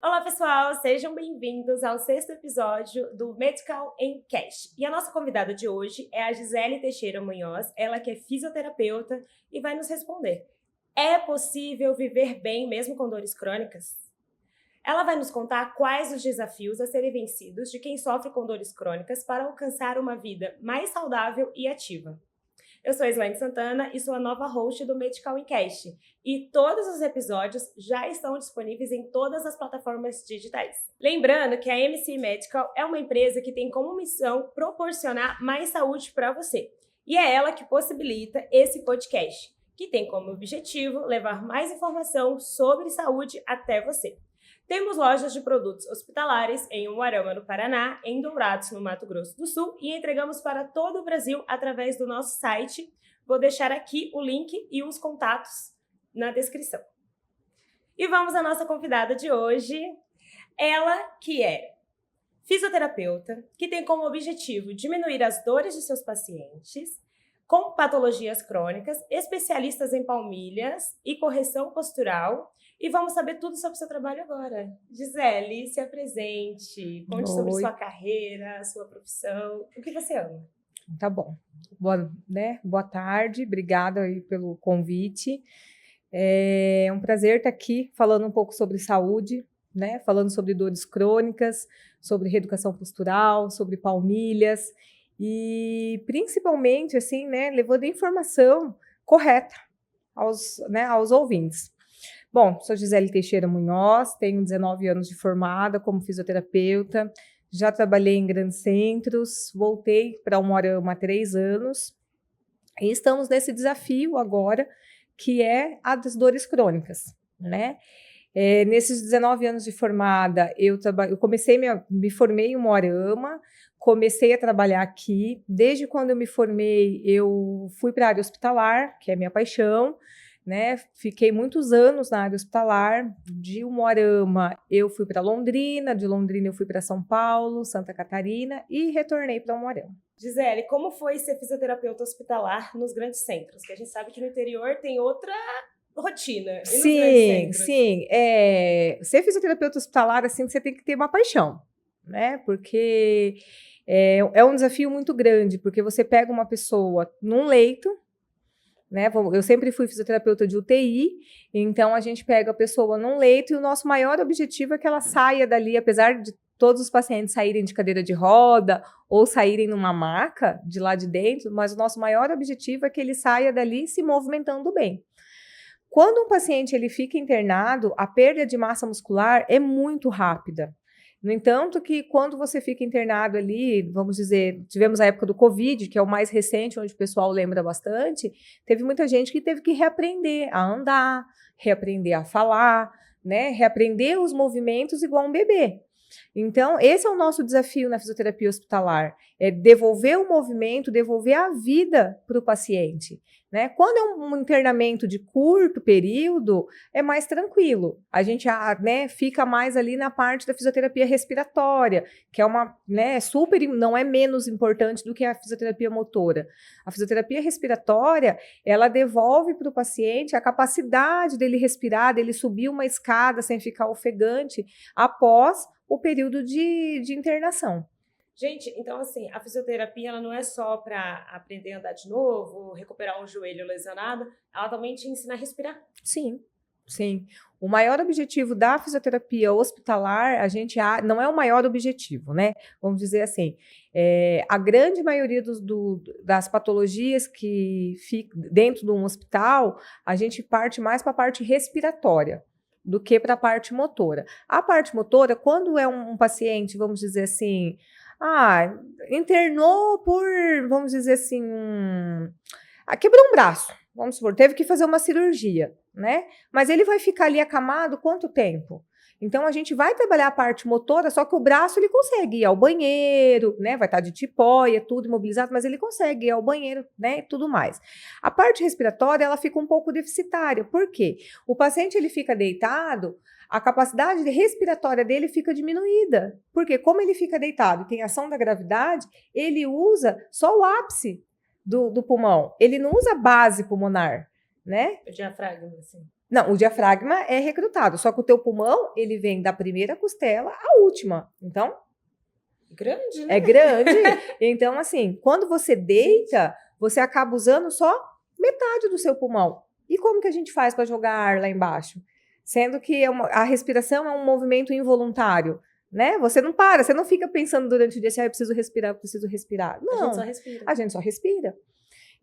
Olá, pessoal! Sejam bem-vindos ao 6º episódio do Medical em Cash. E a nossa convidada de hoje é a Gisele Teixeira Munhoz, ela que é fisioterapeuta e vai nos responder. É possível viver bem mesmo com dores crônicas? Ela vai nos contar quais os desafios a serem vencidos de quem sofre com dores crônicas para alcançar uma vida mais saudável e ativa. Eu sou a Islaine Santana e sou a nova host do Medical em Cash. E todos os episódios já estão disponíveis em todas as plataformas digitais. Lembrando que a MC Medical é uma empresa que tem como missão proporcionar mais saúde para você. E é ela que possibilita esse podcast, que tem como objetivo levar mais informação sobre saúde até você. Temos lojas de produtos hospitalares em Umuarama, no Paraná, em Dourados, no Mato Grosso do Sul, e entregamos para todo o Brasil através do nosso site. Vou deixar aqui o link e os contatos na descrição. E vamos à nossa convidada de hoje. Ela que é fisioterapeuta, que tem como objetivo diminuir as dores de seus pacientes, com patologias crônicas, especialistas em palmilhas e correção postural. E vamos saber tudo sobre o seu trabalho agora. Gisele, se apresente, conte sobre sua carreira, sua profissão, o que você ama. Tá bom. Boa tarde, obrigada aí pelo convite. É um prazer estar aqui falando um pouco sobre saúde, né? Falando sobre dores crônicas, sobre reeducação postural, sobre palmilhas e principalmente, assim, né, levando a informação correta aos ouvintes. Bom, sou Gisele Teixeira Munhoz, tenho 19 anos de formada como fisioterapeuta, já trabalhei em grandes centros, voltei para Umuarama há 3 anos e estamos nesse desafio agora, que é a das dores crônicas, né? Nesses 19 anos de formada, eu me formei em Umuarama, comecei a trabalhar aqui. Desde quando eu me formei, eu fui para a área hospitalar, que é minha paixão, né? Fiquei muitos anos na área hospitalar. De Umuarama, eu fui para Londrina, de Londrina eu fui para São Paulo, Santa Catarina e retornei para Umuarama. Gisele, como foi ser fisioterapeuta hospitalar nos grandes centros? Que a gente sabe que no interior tem outra rotina. Sim. Ser fisioterapeuta hospitalar, assim, você tem que ter uma paixão, né? Porque é um desafio muito grande, porque você pega uma pessoa num leito, né? Eu sempre fui fisioterapeuta de UTI, então a gente pega a pessoa num leito e o nosso maior objetivo é que ela saia dali, apesar de todos os pacientes saírem de cadeira de roda ou saírem numa maca de lá de dentro, mas o nosso maior objetivo é que ele saia dali se movimentando bem. Quando um paciente ele fica internado, a perda de massa muscular é muito rápida. No entanto, que quando você fica internado ali, vamos dizer, tivemos a época do Covid, que é o mais recente, onde o pessoal lembra bastante, teve muita gente que teve que reaprender a andar, reaprender a falar, né? Reaprender os movimentos igual um bebê. Então, esse é o nosso desafio na fisioterapia hospitalar, é devolver o movimento, devolver a vida para o paciente, né? Quando é um internamento de curto período, é mais tranquilo. A gente fica mais ali na parte da fisioterapia respiratória, que é uma, né, super, não é menos importante do que a fisioterapia motora. A fisioterapia respiratória, ela devolve para o paciente a capacidade dele respirar, dele subir uma escada sem ficar ofegante após o período de internação. Gente, então assim, a fisioterapia ela não é só para aprender a andar de novo, recuperar um joelho lesionado, ela também te ensina a respirar. Sim. O maior objetivo da fisioterapia hospitalar, não é o maior objetivo, né? Vamos dizer assim, a grande maioria das patologias que ficam dentro de um hospital, a gente parte mais para a parte respiratória do que para a parte motora. A parte motora, quando é um paciente, vamos dizer assim, internou por, vamos dizer assim, quebrou um braço, vamos supor, teve que fazer uma cirurgia, né? Mas ele vai ficar ali acamado quanto tempo? Então, a gente vai trabalhar a parte motora, só que o braço ele consegue ir ao banheiro, né? Vai estar de tipóia, tudo imobilizado, mas ele consegue ir ao banheiro, né? E tudo mais. A parte respiratória, ela fica um pouco deficitária. Por quê? O paciente, ele fica deitado, a capacidade respiratória dele fica diminuída. Porque como ele fica deitado e tem ação da gravidade, ele usa só o ápice do pulmão. Ele não usa a base pulmonar, né? O diafragma, assim. Não, o diafragma é recrutado, só que o teu pulmão, ele vem da primeira costela à última. Então, Grande, né? é grande. Então, assim, quando você deita, você acaba usando só metade do seu pulmão. E como que a gente faz para jogar ar lá embaixo? Sendo que a respiração é um movimento involuntário, né? Você não para, você não fica pensando durante o dia assim, eu preciso respirar, eu preciso respirar. Não, A gente só respira. a gente só respira.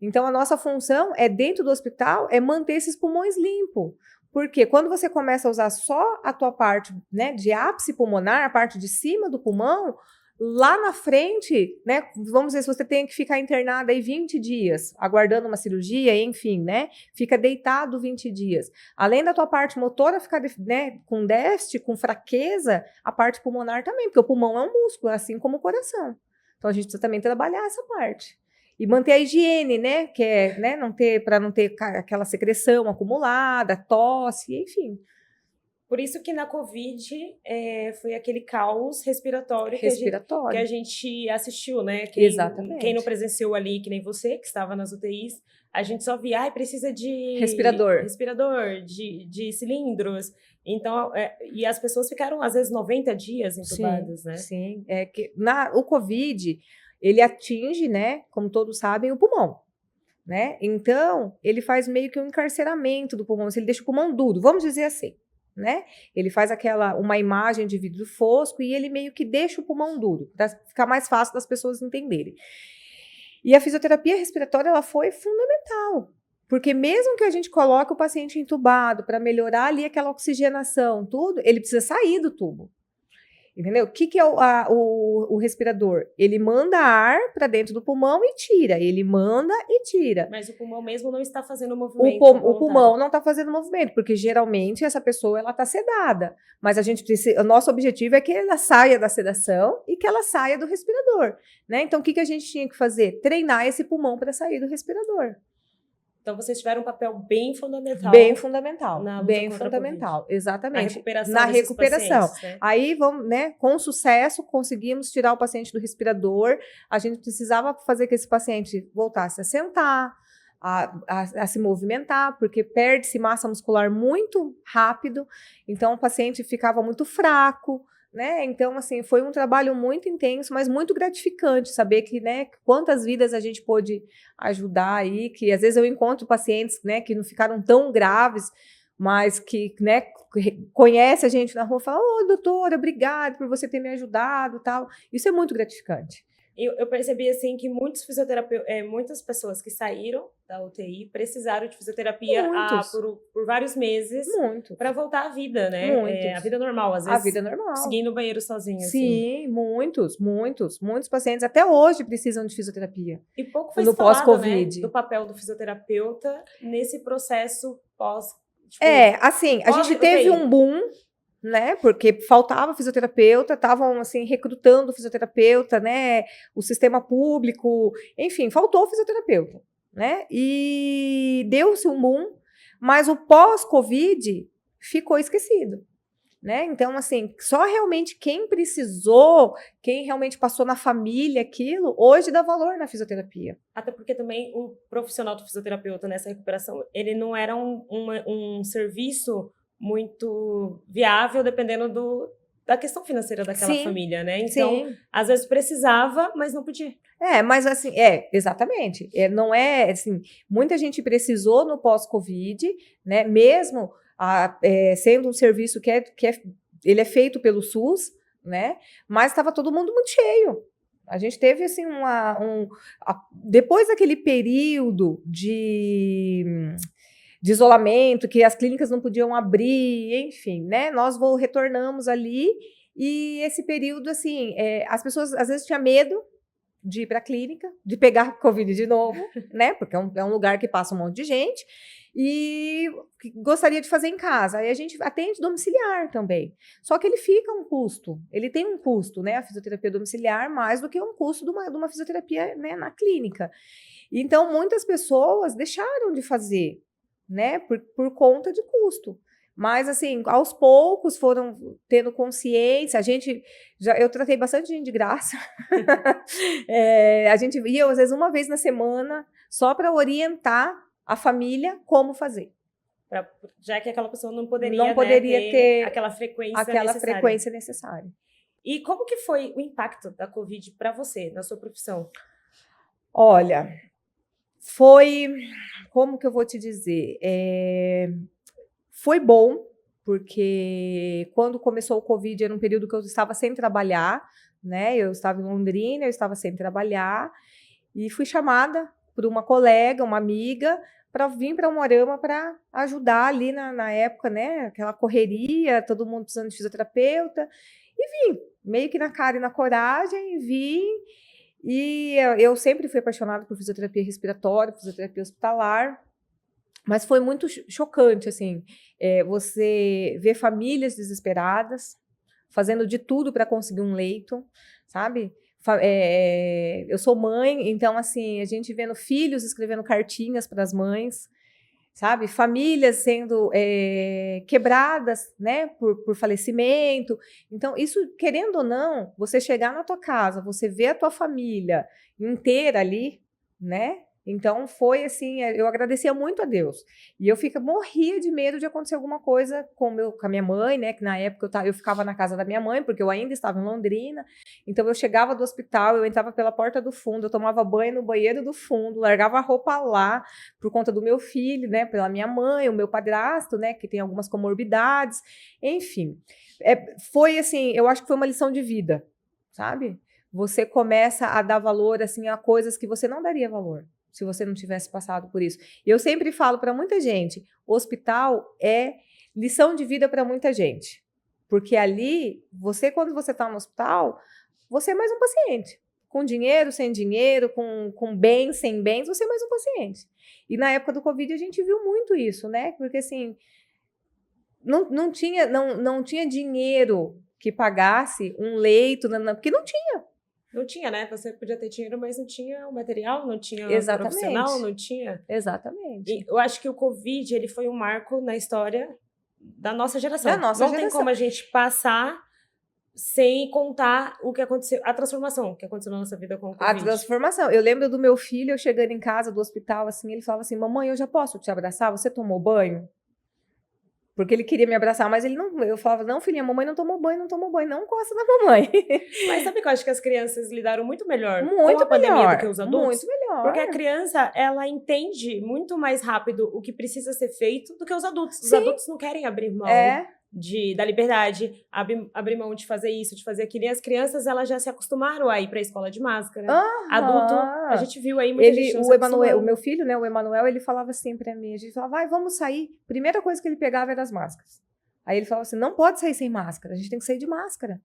Então, a nossa função é, dentro do hospital, é manter esses pulmões limpos. Porque quando você começa a usar só a tua parte, né, de ápice pulmonar, a parte de cima do pulmão, lá na frente, né, vamos dizer, se você tem que ficar internada aí 20 dias, aguardando uma cirurgia, enfim, né, fica deitado 20 dias. Além da tua parte motora ficar, né, com déficit, com fraqueza, a parte pulmonar também, porque o pulmão é um músculo, assim como o coração. Então, a gente precisa também trabalhar essa parte. E manter a higiene, né? Que é, né, para não ter aquela secreção acumulada, tosse, enfim. Por isso que na Covid foi aquele caos respiratório, que a gente assistiu, né? Exatamente. Quem não presenciou ali, que nem você, que estava nas UTIs, a gente só via, precisa de respirador, de cilindros. Então, e as pessoas ficaram, às vezes, 90 dias entubadas, sim, né? Sim, o Covid, ele atinge, né, como todos sabem, o pulmão, né? Então, ele faz meio que um encarceramento do pulmão, ele deixa o pulmão duro, vamos dizer assim, né? Ele faz uma imagem de vidro fosco e ele meio que deixa o pulmão duro, para ficar mais fácil das pessoas entenderem. E a fisioterapia respiratória, ela foi fundamental, porque mesmo que a gente coloque o paciente entubado para melhorar ali aquela oxigenação, tudo, ele precisa sair do tubo. Entendeu? O que é o respirador? Ele manda ar para dentro do pulmão e tira. Ele manda e tira. Mas o pulmão mesmo não está fazendo movimento. O pulmão não está fazendo movimento, porque geralmente essa pessoa ela está sedada. Mas a gente precisa. O nosso objetivo é que ela saia da sedação e que ela saia do respirador. Né? Então, o que a gente tinha que fazer? Treinar esse pulmão para sair do respirador. Então, vocês tiveram um papel bem fundamental. Bem fundamental. Bem fundamental, exatamente. Na recuperação. Né? Aí, vamos, né, com sucesso, conseguimos tirar o paciente do respirador. A gente precisava fazer que esse paciente voltasse a sentar, a se movimentar, porque perde-se massa muscular muito rápido. Então, o paciente ficava muito fraco. Né? Então, assim, foi um trabalho muito intenso, mas muito gratificante saber que, né, quantas vidas a gente pôde ajudar aí, que às vezes eu encontro pacientes, né, que não ficaram tão graves, mas que, né, conhece a gente na rua e fala, doutora, obrigada por você ter me ajudado, tal. Isso é muito gratificante. Eu percebi, assim, que muitos fisioterapeutas, muitas pessoas que saíram da UTI precisaram de fisioterapia por vários meses para voltar à vida, né? A vida normal, às vezes. A vida normal. Conseguir ir no banheiro sozinho, Sim, assim. Muitos pacientes até hoje precisam de fisioterapia. E pouco foi falado, né, do papel do fisioterapeuta nesse processo pós... Tipo, assim, a gente teve um boom, né? Porque faltava fisioterapeuta, estavam assim recrutando fisioterapeuta, né? O sistema público, enfim, faltou fisioterapeuta, né? E deu-se um boom, mas o pós-Covid ficou esquecido, né? Então, assim, só realmente quem precisou, quem realmente passou na família aquilo, hoje dá valor na fisioterapia. Até porque também o profissional do fisioterapeuta nessa recuperação, ele não era um serviço muito viável, dependendo da questão financeira daquela família, né? Então, às vezes precisava, mas não podia. Mas assim, exatamente. Não é, assim, muita gente precisou no pós-Covid, né? Mesmo sendo um serviço que ele é feito pelo SUS, né? Mas estava todo mundo muito cheio. A gente teve, assim, depois daquele período de isolamento, que as clínicas não podiam abrir, enfim, né? Nós retornamos ali e esse período, assim, as pessoas às vezes tinham medo de ir para a clínica, de pegar Covid de novo, né? Porque é um lugar que passa um monte de gente e gostaria de fazer em casa. Aí a gente atende domiciliar também. Só que ele tem um custo, né? A fisioterapia domiciliar mais do que um custo de uma fisioterapia, né, na clínica. Então, muitas pessoas deixaram de fazer, né, por conta de custo. Mas, assim, aos poucos foram tendo consciência. Eu tratei bastante gente de graça. A gente ia, às vezes, uma vez na semana, só para orientar a família como fazer. Já que aquela pessoa não poderia, não poderia né, ter aquela frequência aquela necessária. frequência necessária. E como que foi o impacto da Covid para você, na sua profissão? Olha, foi, como que eu vou te dizer? Foi bom, porque quando começou o Covid era um período que eu estava sem trabalhar, né? Eu estava em Londrina, eu estava sem trabalhar e fui chamada por uma colega, uma amiga, para vir para Umuarama para ajudar ali na época, né? Aquela correria, todo mundo precisando de fisioterapeuta. E vim, meio que na cara e na coragem, vim. E eu sempre fui apaixonada por fisioterapia respiratória, fisioterapia hospitalar. Mas foi muito chocante, assim, você ver famílias desesperadas, fazendo de tudo para conseguir um leito, sabe? Eu sou mãe, então, assim, a gente vendo filhos escrevendo cartinhas para as mães, sabe? Famílias sendo quebradas, né, por falecimento. Então, isso, querendo ou não, você chegar na tua casa, você ver a tua família inteira ali, né? Então, foi assim, eu agradecia muito a Deus. E eu morria de medo de acontecer alguma coisa com a minha mãe, né? Que na época eu ficava na casa da minha mãe, porque eu ainda estava em Londrina. Então, eu chegava do hospital, eu entrava pela porta do fundo, eu tomava banho no banheiro do fundo, largava a roupa lá, por conta do meu filho, né? Pela minha mãe, o meu padrasto, né? Que tem algumas comorbidades. Enfim, foi assim, eu acho que foi uma lição de vida, sabe? Você começa a dar valor, assim, a coisas que você não daria valor se você não tivesse passado por isso. E eu sempre falo para muita gente, o hospital é lição de vida para muita gente. Porque ali, quando você está no hospital, você é mais um paciente. Com dinheiro, sem dinheiro, com bens, sem bens, você é mais um paciente. E na época do Covid a gente viu muito isso, né? Porque assim, não tinha dinheiro que pagasse um leito, porque não tinha. Não tinha, né? Você podia ter dinheiro, mas não tinha o material, não tinha Exatamente. profissional, não tinha... Exatamente. E eu acho que o Covid, ele foi um marco na história da nossa geração. Da nossa geração. Tem como a gente passar sem contar o que aconteceu, a transformação que aconteceu na nossa vida com o Covid. A transformação. Eu lembro do meu filho, eu chegando em casa do hospital, assim, ele falava assim, mamãe, eu já posso te abraçar? Você tomou banho? Porque ele queria me abraçar, mas ele não. Eu falava, não, filhinha, mamãe não tomou banho, não encosta na mamãe. Mas sabe que eu acho que as crianças lidaram muito melhor muito com a pandemia do que os adultos? Muito melhor. Porque a criança, ela entende muito mais rápido o que precisa ser feito do que os adultos. Os Sim. adultos não querem abrir mão da liberdade, abrir mão de fazer isso, de fazer aquilo. E as crianças, elas já se acostumaram a ir para a escola de máscara. Adulto, a gente viu aí muita gente o meu filho, né, o Emanuel, ele falava assim para mim, a gente falava, vai, vamos sair. Primeira coisa que ele pegava era as máscaras. Aí ele falava assim, não pode sair sem máscara, a gente tem que sair de máscara.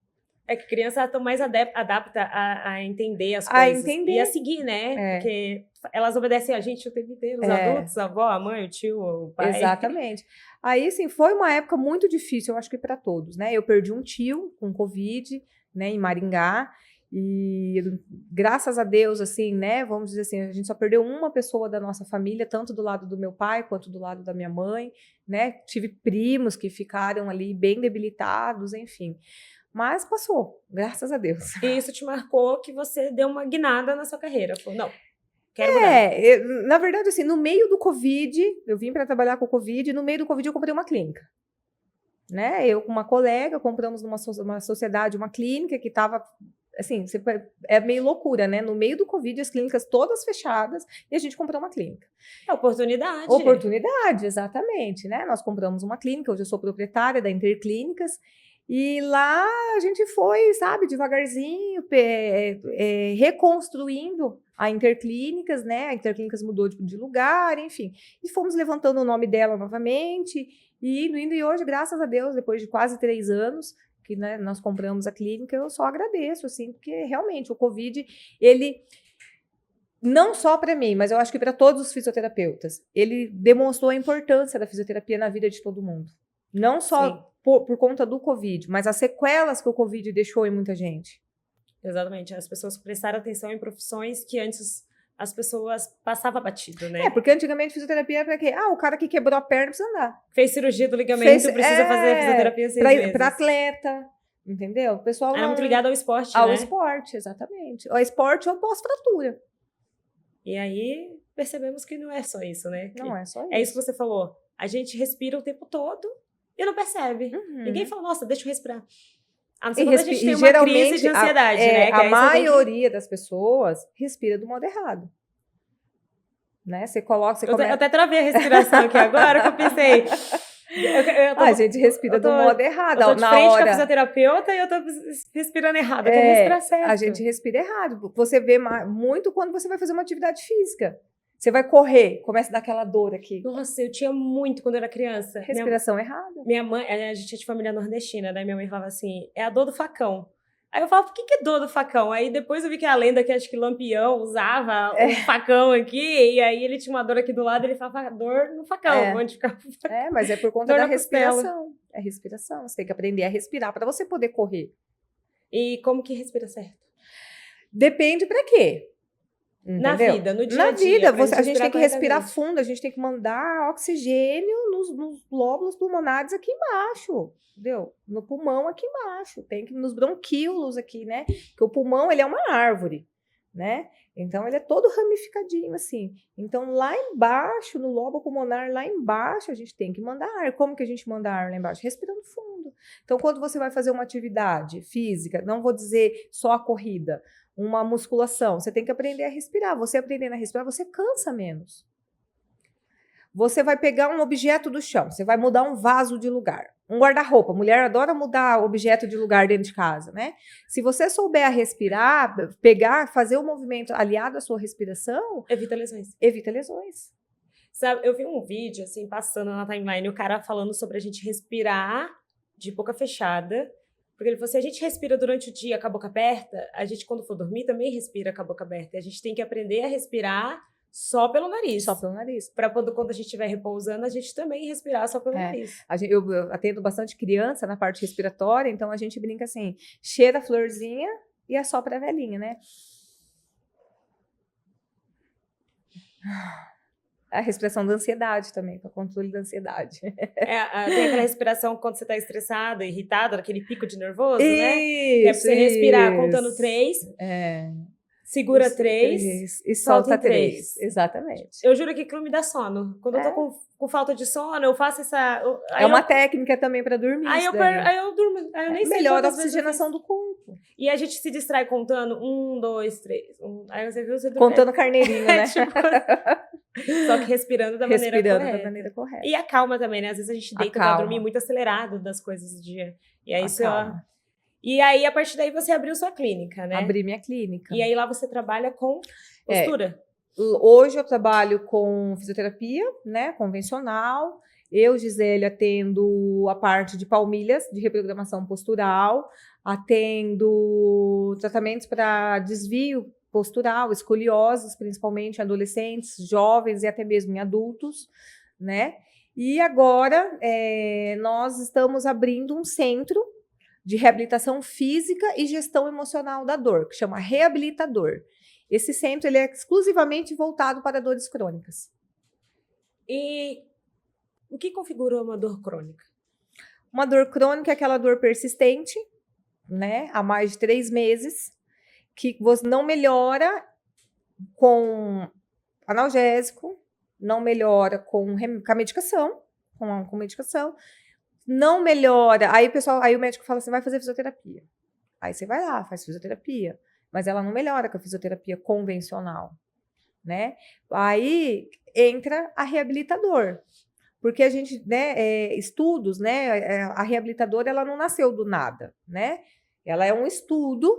É que criança está mais adapta a entender as coisas. E a seguir, né? Porque elas obedecem a gente o tempo inteiro. Os adultos, a avó, a mãe, o tio, o pai. Exatamente. Aí, assim, foi uma época muito difícil, eu acho que para todos, né? Eu perdi um tio com Covid, né, em Maringá. E graças a Deus, assim, né? Vamos dizer assim, a gente só perdeu uma pessoa da nossa família, tanto do lado do meu pai quanto do lado da minha mãe, né? Tive primos que ficaram ali bem debilitados, enfim. Mas passou, graças a Deus. E isso te marcou que você deu uma guinada na sua carreira. Falou, não, quero mudar. Na verdade, assim, no meio do Covid, eu vim para trabalhar com o Covid, no meio do Covid eu comprei uma clínica. Né? Eu com uma colega, compramos numa sociedade, uma clínica que estava, assim, é meio loucura, né? No meio do Covid, as clínicas todas fechadas e a gente comprou uma clínica. É oportunidade. Oportunidade, exatamente, né? Nós compramos uma clínica, hoje eu sou proprietária da Interclínicas, e lá a gente foi, sabe, devagarzinho, reconstruindo a Interclínicas, né? A Interclínicas mudou de lugar, enfim. E fomos levantando o nome dela novamente, e indo. E hoje, graças a Deus, depois de quase 3 anos que, né, nós compramos a clínica, eu só agradeço, assim, porque realmente o Covid, ele... Não só para mim, mas eu acho que para todos os fisioterapeutas, ele demonstrou a importância da fisioterapia na vida de todo mundo. Não só por conta do Covid, mas as sequelas que o Covid deixou em muita gente. Exatamente. As pessoas prestaram atenção em profissões que antes as pessoas passavam batido, né? Porque antigamente fisioterapia era para quê? O cara que quebrou a perna precisa andar. Fez cirurgia do ligamento, precisa fazer fisioterapia 6 vezes. Para atleta, entendeu? O pessoal era muito ligado ao esporte, ao esporte, exatamente. Ao esporte ou pós-fratura. E aí percebemos que não é só isso, né? Não é só isso. É isso que você falou. A gente respira o tempo todo e não percebe. Ninguém fala, nossa, deixa eu respirar. A não ser quando a gente tem uma crise de ansiedade, né? Que A aí maioria das pessoas respira do modo errado. Né? Eu até travei a respiração aqui agora, que eu pensei... A gente respira do modo errado. Eu tô de frente com a fisioterapeuta e eu tô respirando errado. Eu quero respirar certo. A gente respira errado. Você vê muito quando você vai fazer uma atividade física. Você vai correr, começa a dar aquela dor aqui. Nossa, eu tinha muito quando eu era criança. Respiração errada. Minha mãe, a gente é de família nordestina, daí minha mãe falava assim, é a dor do facão. Aí eu falava, por que é dor do facão? Aí depois eu vi que a lenda que acho que Lampião usava um facão aqui, e aí ele tinha uma dor aqui do lado, ele falava dor no facão, onde ficava o facão. Mas é por conta da respiração. É respiração, você tem que aprender a respirar para você poder correr. E como que respira certo? Depende para quê? Entendeu? Na vida, no dia a dia. Na vida, a gente tem que respirar fundo, a gente tem que mandar oxigênio nos lóbulos pulmonares aqui embaixo, entendeu? No pulmão aqui embaixo, tem que nos bronquíolos aqui, né? Porque o pulmão, ele é uma árvore, né? Então, ele é todo ramificadinho, assim. Então, lá embaixo, no lobo pulmonar, lá embaixo, a gente tem que mandar ar. Como que a gente manda ar lá embaixo? Respirando fundo. Então, quando você vai fazer uma atividade física, não vou dizer só a corrida, uma musculação, você tem que aprender a respirar. Você aprendendo a respirar, você cansa menos. Você vai pegar um objeto do chão, você vai mudar um vaso de lugar. Um guarda-roupa, mulher adora mudar objeto de lugar dentro de casa, né? Se você souber a respirar, pegar, fazer o movimento aliado à sua respiração... Evita lesões. Evita lesões. Sabe, eu vi um vídeo, assim, passando na timeline, o cara falando sobre a gente respirar de boca fechada. Porque ele falou assim, a gente respira durante o dia com a boca aberta, a gente quando for dormir também respira com a boca aberta. E a gente tem que aprender a respirar só pelo nariz. Só pelo nariz. Para quando a gente estiver repousando, a gente também respirar só pelo nariz. Eu atendo bastante criança na parte respiratória, então a gente brinca assim, cheira a florzinha e assopra a velhinha, né? A respiração da ansiedade também, para controle da ansiedade. Tem aquela respiração quando você está estressado, irritado, aquele pico de nervoso, isso, né? Que é pra você respirar contando 3, segura 3 e solta 3. Exatamente. Eu juro que aquilo me dá sono. Quando eu tô com falta de sono, eu faço essa... uma técnica também para dormir. Aí eu durmo. Aí eu nem sei melhora a oxigenação do corpo. E a gente se distrai contando 1, 2, 3. Aí você viu, você dorme. Contando carneirinho, né? Só que respirando da maneira correta. E acalma também, né? Às vezes a gente deita pra dormir muito acelerado das coisas do dia. E aí E aí, a partir daí, você abriu sua clínica, né? Abri minha clínica. E aí, lá você trabalha com postura? Hoje eu trabalho com fisioterapia, né? Convencional. Eu, Gisele, atendo a parte de palmilhas, de reprogramação postural. Atendo tratamentos para desvio postural, escolioses, principalmente em adolescentes, jovens e até mesmo em adultos, né? E agora, nós estamos abrindo um centro de reabilitação física e gestão emocional da dor, que chama Reabilitador. Esse centro ele é exclusivamente voltado para dores crônicas. E o que configura uma dor crônica? Uma dor crônica é aquela dor persistente, né, há mais de 3 meses, que você não melhora com analgésico, não melhora com a medicação, com medicação, não melhora. Aí o médico fala assim, vai fazer fisioterapia. Aí você vai lá, faz fisioterapia, mas ela não melhora com a fisioterapia convencional, né? Aí entra a reabilitador, porque a gente, né, estudos, né, a reabilitadora ela não nasceu do nada, né? Ela é um estudo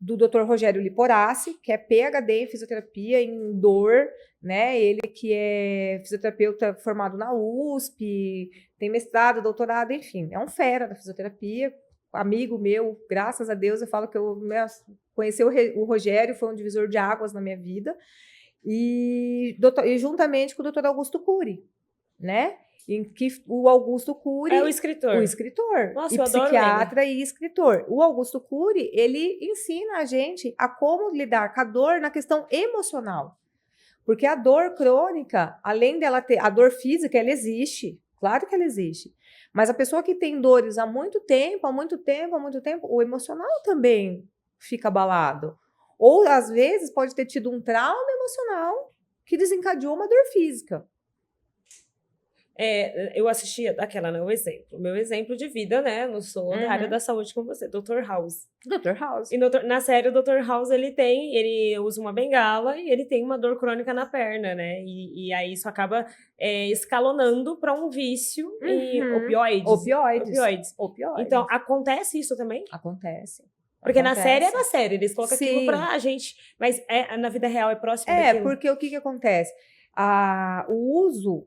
do Dr. Rogério Liporaci, que é PhD em fisioterapia em dor, né? Ele que é fisioterapeuta formado na USP, tem mestrado, doutorado, enfim, é um fera da fisioterapia, amigo meu, graças a Deus, eu falo que eu conheci o Rogério, foi um divisor de águas na minha vida, e juntamente com o Dr. Augusto Cury, né? Em que o Augusto Cury é o escritor. Nossa, e psiquiatra e escritor. O Augusto Cury, ele ensina a gente a como lidar com a dor na questão emocional. Porque a dor crônica, além dela ter a dor física, ela existe. Claro que ela existe. Mas a pessoa que tem dores há muito tempo, o emocional também fica abalado. Ou, às vezes, pode ter tido um trauma emocional que desencadeou uma dor física. Eu assisti aquela, né? O meu exemplo de vida, né? Eu não sou da área da saúde como você, Dr. House. Dr. House. E na série, o Dr. House, ele usa uma bengala e ele tem uma dor crônica na perna, né? E aí isso acaba escalonando para um vício em opioides. Então, acontece isso também? Acontece. Porque na série é na série, eles colocam aquilo pra gente. Mas na vida real é próximo daquilo? Porque o que acontece? O uso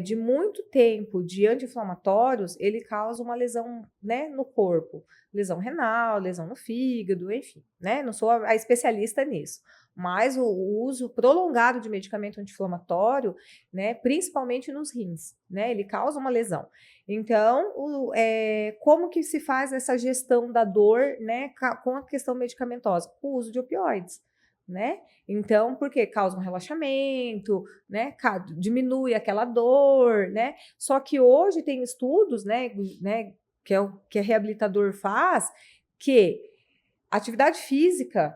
de muito tempo de anti-inflamatórios, ele causa uma lesão, né, no corpo. Lesão renal, lesão no fígado, enfim, né? Não sou a especialista nisso. Mas o uso prolongado de medicamento anti-inflamatório, né, principalmente nos rins, né? Ele causa uma lesão. Então, como que se faz essa gestão da dor, né, com a questão medicamentosa? O uso de opioides. Né? Então, porque causa um relaxamento, né? Diminui aquela dor, né? Só que hoje tem estudos, né, que a reabilitador faz, que a atividade física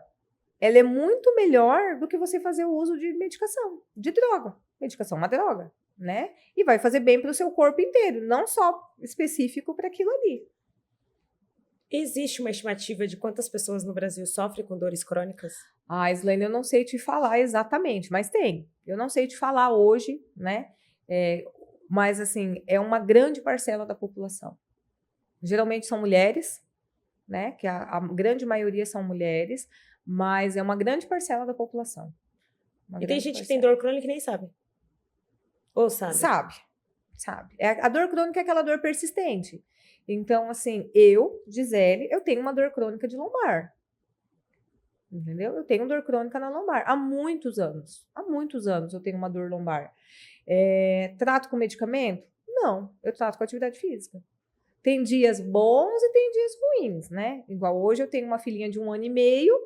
ela é muito melhor do que você fazer o uso de medicação, de droga. Medicação é uma droga, né? E vai fazer bem para o seu corpo inteiro, não só específico para aquilo ali. Existe uma estimativa de quantas pessoas no Brasil sofrem com dores crônicas? Slane, eu não sei te falar exatamente, mas tem. Eu não sei te falar hoje, né? Mas, assim, é uma grande parcela da população. Geralmente são mulheres, né? Que a grande maioria são mulheres, mas é uma grande parcela da população. E tem gente que tem dor crônica e nem sabe. Ou sabe? Sabe. A dor crônica é aquela dor persistente. Então, assim, Gisele, eu tenho uma dor crônica de lombar. Entendeu? Eu tenho dor crônica na lombar. Há muitos anos. Eu tenho uma dor lombar. Trato com medicamento? Não. Eu trato com atividade física. Tem dias bons e tem dias ruins, né? Igual hoje eu tenho uma filhinha de 1 ano e meio,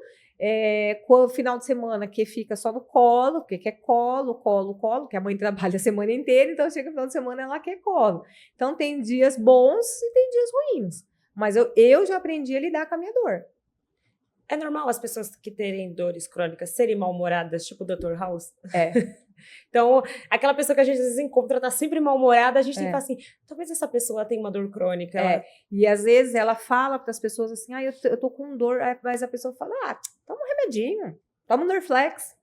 com o final de semana que fica só no colo, porque quer colo, que a mãe trabalha a semana inteira, então chega no final de semana ela quer colo. Então tem dias bons e tem dias ruins. Mas eu já aprendi a lidar com a minha dor. É normal as pessoas que terem dores crônicas serem mal-humoradas, tipo o Dr. House? Então, aquela pessoa que a gente às vezes encontra tá sempre mal-humorada, a gente tem que falar assim, talvez essa pessoa tenha uma dor crônica. E às vezes ela fala para as pessoas assim, eu tô com dor, mas a pessoa fala, toma um remedinho, toma um Dorflex.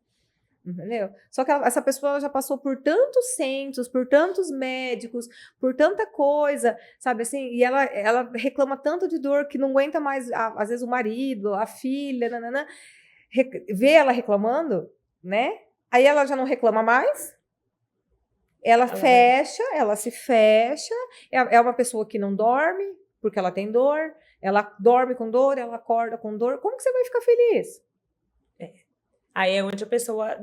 Entendeu? Só que essa pessoa já passou por tantos centros, por tantos médicos, por tanta coisa, sabe assim? E ela reclama tanto de dor que não aguenta mais, às vezes, o marido, a filha, vê ela reclamando, né? Aí ela já não reclama mais, ela se fecha, é uma pessoa que não dorme, porque ela tem dor, ela dorme com dor, ela acorda com dor. Como que você vai ficar feliz? Aí é onde a pessoa,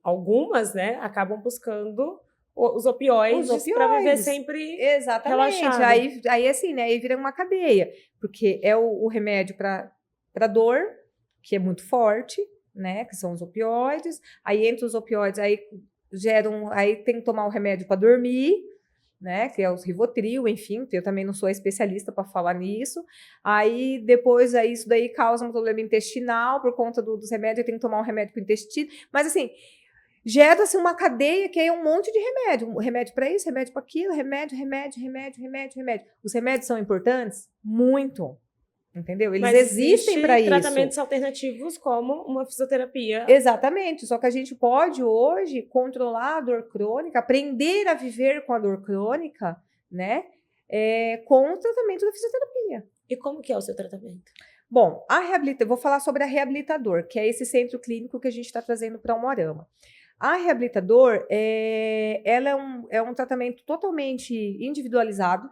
algumas, né, acabam buscando os opioides para viver sempre relaxado. Aí assim, né, aí vira uma cadeia, porque é o remédio para dor, que é muito forte, né, que são os opioides. Aí entre os opioides, aí tem que tomar o remédio para dormir, né, que é os Rivotril, enfim, eu também não sou especialista para falar nisso. Aí depois isso daí causa um problema intestinal por conta dos remédios, eu tenho que tomar um remédio para o intestino, mas assim, gera-se uma cadeia que é um monte de remédio, remédio para isso, remédio para aquilo, remédio. Os remédios são importantes? Muito. Entendeu? Eles existem para isso. Tratamentos alternativos como uma fisioterapia. Exatamente. Só que a gente pode hoje controlar a dor crônica, aprender a viver com a dor crônica, né? Com o tratamento da fisioterapia. E como que é o seu tratamento? Bom, eu vou falar sobre a Reabilitador, que é esse centro clínico que a gente está trazendo para o Umuarama. A Reabilitador, ela é um tratamento totalmente individualizado,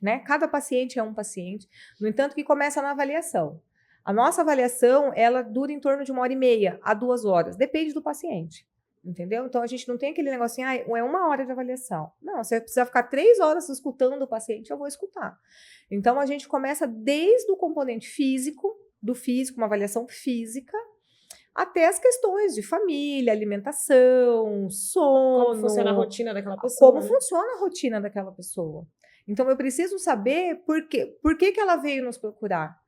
né? Cada paciente é um paciente, no entanto que começa na avaliação. A nossa avaliação, ela dura em torno de 1h30 a 2 horas, depende do paciente, entendeu? Então a gente não tem aquele negocinho, é 1 hora de avaliação. Não, se você precisar ficar 3 horas escutando o paciente, eu vou escutar. Então a gente começa desde o componente físico, uma avaliação física, até as questões de família, alimentação, sono. Como funciona a rotina daquela pessoa. Funciona a rotina daquela pessoa. Então, eu preciso saber por que ela veio nos procurar.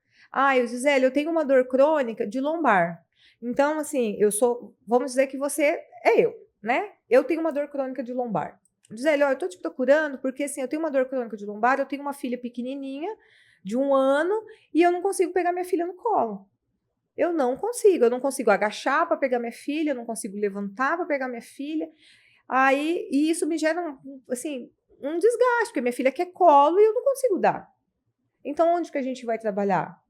Gisele, eu tenho uma dor crônica de lombar. Então, assim, vamos dizer que você é eu, né? Eu tenho uma dor crônica de lombar. Gisele, olha, eu tô te procurando porque, assim, eu tenho uma dor crônica de lombar, eu tenho uma filha pequenininha, de 1 ano, e eu não consigo pegar minha filha no colo. Eu não consigo agachar para pegar minha filha, eu não consigo levantar para pegar minha filha. Aí, e isso me gera, assim, um desgaste, porque minha filha quer colo e eu não consigo dar. Então, onde que a gente vai trabalhar?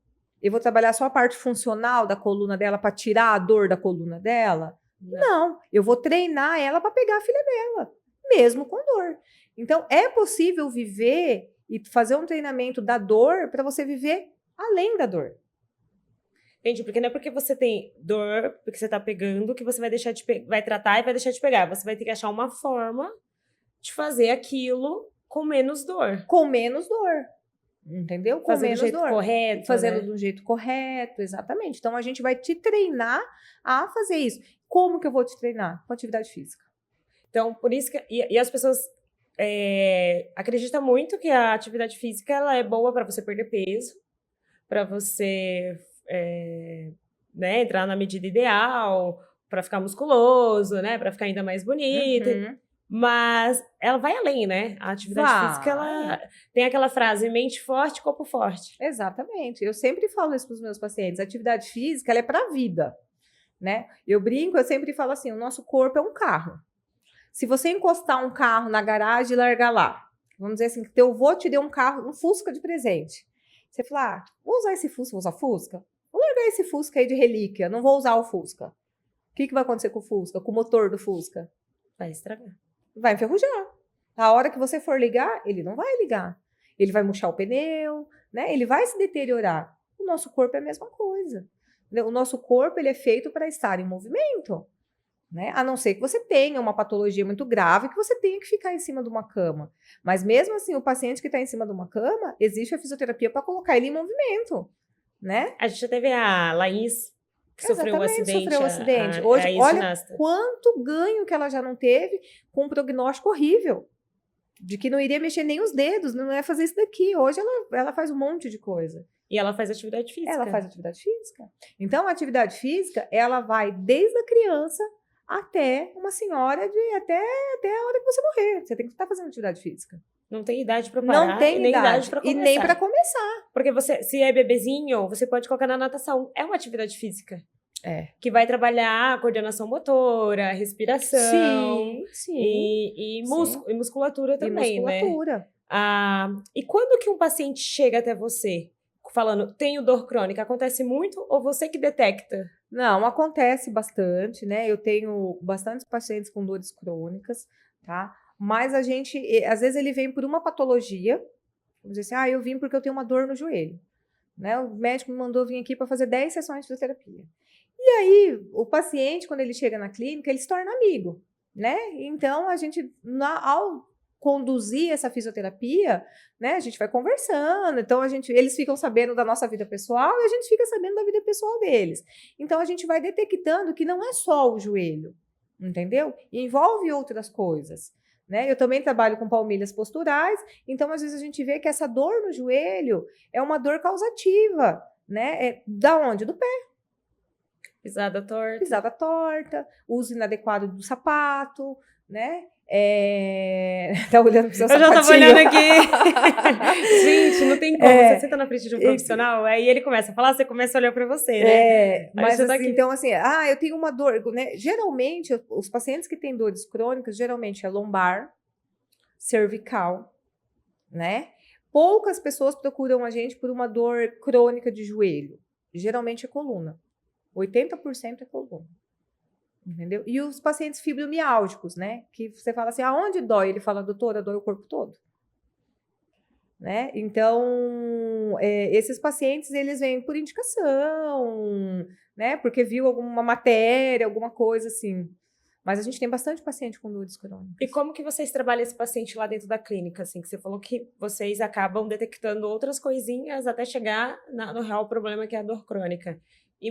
Eu vou trabalhar só a parte funcional da coluna dela para tirar a dor da coluna dela? Não, eu vou treinar ela para pegar a filha dela, mesmo com dor. Então, é possível viver e fazer um treinamento da dor para você viver além da dor. Entendi, porque não é porque você tem dor, porque você tá pegando, que você vai deixar vai tratar e vai deixar de pegar. Você vai ter que achar uma forma de fazer aquilo com menos dor. Com menos dor. Entendeu? Com Fazendo menos do jeito dor. correto, Fazendo né? do jeito correto, exatamente. Então, a gente vai te treinar a fazer isso. Como que eu vou te treinar? Com atividade física. Então, por isso que... E as pessoas acreditam muito que a atividade física ela é boa para você perder peso, para você né, entrar na medida ideal, para ficar musculoso, né? Para ficar ainda mais bonito. Uhum. Mas ela vai além, né? A atividade física, ela tem aquela frase, mente forte, corpo forte. Exatamente. Eu sempre falo isso para os meus pacientes. A atividade física, ela é para a vida, né? Eu brinco, eu sempre falo assim, o nosso corpo é um carro. Se você encostar um carro na garagem e largar lá, vamos dizer assim, que teu avô te deu um carro, um Fusca de presente. Você fala, vou usar esse Fusca, vou usar Fusca? Vou largar esse Fusca aí de relíquia, não vou usar o Fusca. O que vai acontecer com o Fusca, com o motor do Fusca? Vai estragar. Vai enferrujar. A hora que você for ligar, ele não vai ligar. Ele vai murchar o pneu, né? Ele vai se deteriorar. O nosso corpo é a mesma coisa. O nosso corpo ele é feito para estar em movimento, né? A não ser que você tenha uma patologia muito grave que você tenha que ficar em cima de uma cama. Mas mesmo assim, o paciente que está em cima de uma cama, existe a fisioterapia para colocar ele em movimento, né? A gente já teve a Laís, que sofreu um acidente. Sofreu um acidente. A Hoje, olha ginasta. quanto ganho que ela já não teve com um prognóstico horrível. De que não iria mexer nem os dedos, não ia fazer isso daqui. Hoje ela faz um monte de coisa. E ela faz atividade física. Ela faz atividade física. Então, a atividade física, ela vai desde a criança até uma senhora, até a hora que você morrer. Você tem que estar fazendo atividade física. Não tem idade para parar. Não tem nem idade idade. para E começar. nem para começar. Porque você, se é bebezinho, você pode colocar na natação. É uma atividade física. É. Que vai trabalhar a coordenação motora, a respiração. Sim. E musculatura também, e musculatura. Né? E quando que um paciente chega até você falando, tenho dor crônica, acontece muito ou você que detecta? Não, acontece bastante, né? Eu tenho bastantes pacientes com dores crônicas, tá? Mas a gente, às vezes ele vem por uma patologia, vamos dizer assim, eu vim porque eu tenho uma dor no joelho, né? O médico me mandou vir aqui para fazer 10 sessões de fisioterapia. E aí, o paciente, quando ele chega na clínica, ele se torna amigo, né? Então, a gente, ao conduzir essa fisioterapia, né, a gente vai conversando, então eles ficam sabendo da nossa vida pessoal e a gente fica sabendo da vida pessoal deles. Então, a gente vai detectando que não é só o joelho, entendeu? Envolve outras coisas. Né? Eu também trabalho com palmilhas posturais, então às vezes a gente vê que essa dor no joelho é uma dor causativa, né? Da onde? Do pé. Pisada torta. Pisada torta, uso inadequado do sapato, né? Tá olhando pro seu sapatinho. Eu já tava olhando aqui. Gente, não tem como. Você senta na frente de um profissional, aí ele começa a falar, você começa a olhar pra você, né? Mas assim, então assim, eu tenho uma dor, né? Geralmente, os pacientes que têm dores crônicas, geralmente é lombar, cervical, né? Poucas pessoas procuram a gente por uma dor crônica de joelho. Geralmente é coluna. 80% é coluna. Entendeu? E os pacientes fibromiálgicos, né? Que você fala assim, aonde dói? Ele fala, doutora, dói o corpo todo. Né? Então, esses pacientes, eles vêm por indicação, né? Porque viu alguma matéria, alguma coisa assim. Mas a gente tem bastante paciente com dores crônicas. E como que vocês trabalham esse paciente lá dentro da clínica? Assim, que você falou que vocês acabam detectando outras coisinhas até chegar no real problema que é a dor crônica.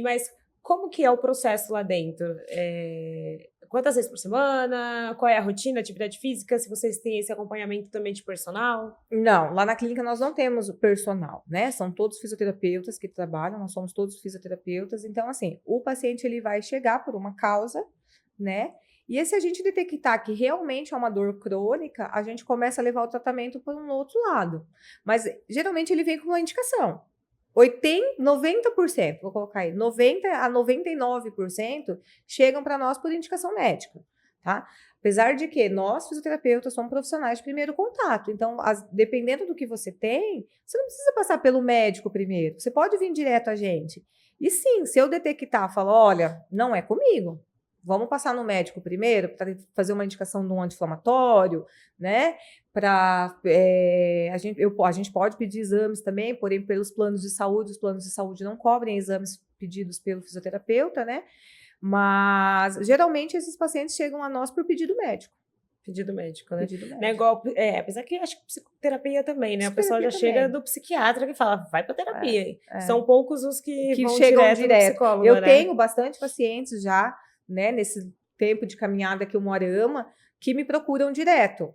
Mas como que é o processo lá dentro? Quantas vezes por semana? Qual é a rotina, atividade física? Se vocês têm esse acompanhamento também de personal? Não, lá na clínica nós não temos o personal, né? São todos fisioterapeutas que trabalham, nós somos todos fisioterapeutas. Então, assim, o paciente ele vai chegar por uma causa, né? E se a gente detectar que realmente é uma dor crônica, a gente começa a levar o tratamento para um outro lado. Mas, geralmente, ele vem com uma indicação. 90%, vou colocar aí, 90% a 99% chegam para nós por indicação médica, tá? Apesar de que nós, fisioterapeutas, somos profissionais de primeiro contato. Então, dependendo do que você tem, você não precisa passar pelo médico primeiro. Você pode vir direto a gente. E sim, se eu detectar, falar, olha, não é comigo. Vamos passar no médico primeiro para fazer uma indicação de um anti-inflamatório, né? A gente pode pedir exames também, porém, pelos planos de saúde, os planos de saúde não cobrem exames pedidos pelo fisioterapeuta, né? Mas, geralmente, esses pacientes chegam a nós por pedido médico. Pedido médico, né? Pedido médico. Não é igual, apesar que eu acho que psicoterapia também, né? O pessoal já chega do psiquiatra que fala, vai pra terapia. São poucos os que vão chegam direto no psicólogo, Eu né? tenho bastante pacientes já, né, nesse tempo de caminhada que o Moarama, que me procuram direto,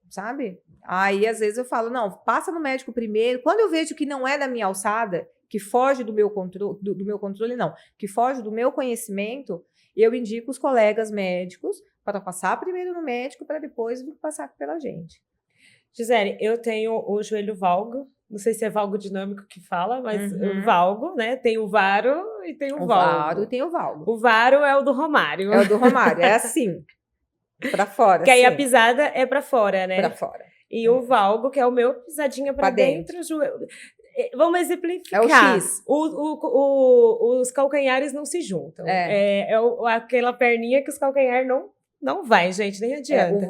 sabe? Aí, às vezes, eu falo, não, passa no médico primeiro. Quando eu vejo que não é da minha alçada, que foge do meu controle, não, que foge do meu conhecimento, eu indico os colegas médicos para passar primeiro no médico, para depois passar pela gente. Gisele, eu tenho o joelho valgo, não sei se é valgo dinâmico que fala, mas o valgo, né? Tem o varo e tem o valgo. O varo e tem o valgo. O varo é o do Romário. É o do Romário, é assim, para fora. Que aí a pisada é para fora, né? Para fora. E o valgo, que é o meu, pisadinha para dentro. Vamos exemplificar. É o X. Os calcanhares não se juntam. Aquela perninha que os calcanhares não vai, gente, nem adianta.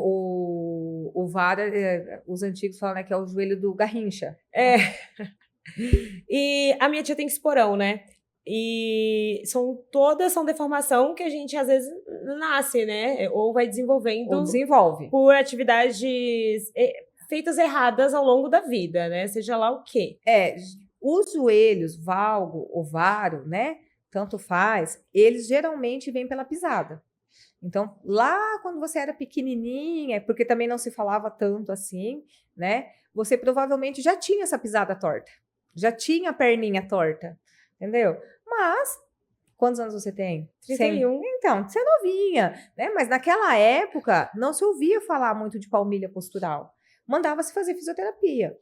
O VAR, os antigos falam, né, que é o joelho do Garrincha. E a minha tia tem esporão, né? E todas são deformação que a gente às vezes nasce, né? Ou vai desenvolvendo. Ou desenvolve. Por atividades feitas erradas ao longo da vida, né? Seja lá o quê. Os joelhos, valgo ou varo, né? Tanto faz, eles geralmente vêm pela pisada. Então, lá quando você era pequenininha, porque também não se falava tanto assim, né? Você provavelmente já tinha essa pisada torta. Já tinha a perninha torta, entendeu? Mas, quantos anos você tem? 31. Então, você é novinha, né? Mas naquela época, não se ouvia falar muito de palmilha postural. Mandava-se fazer fisioterapia.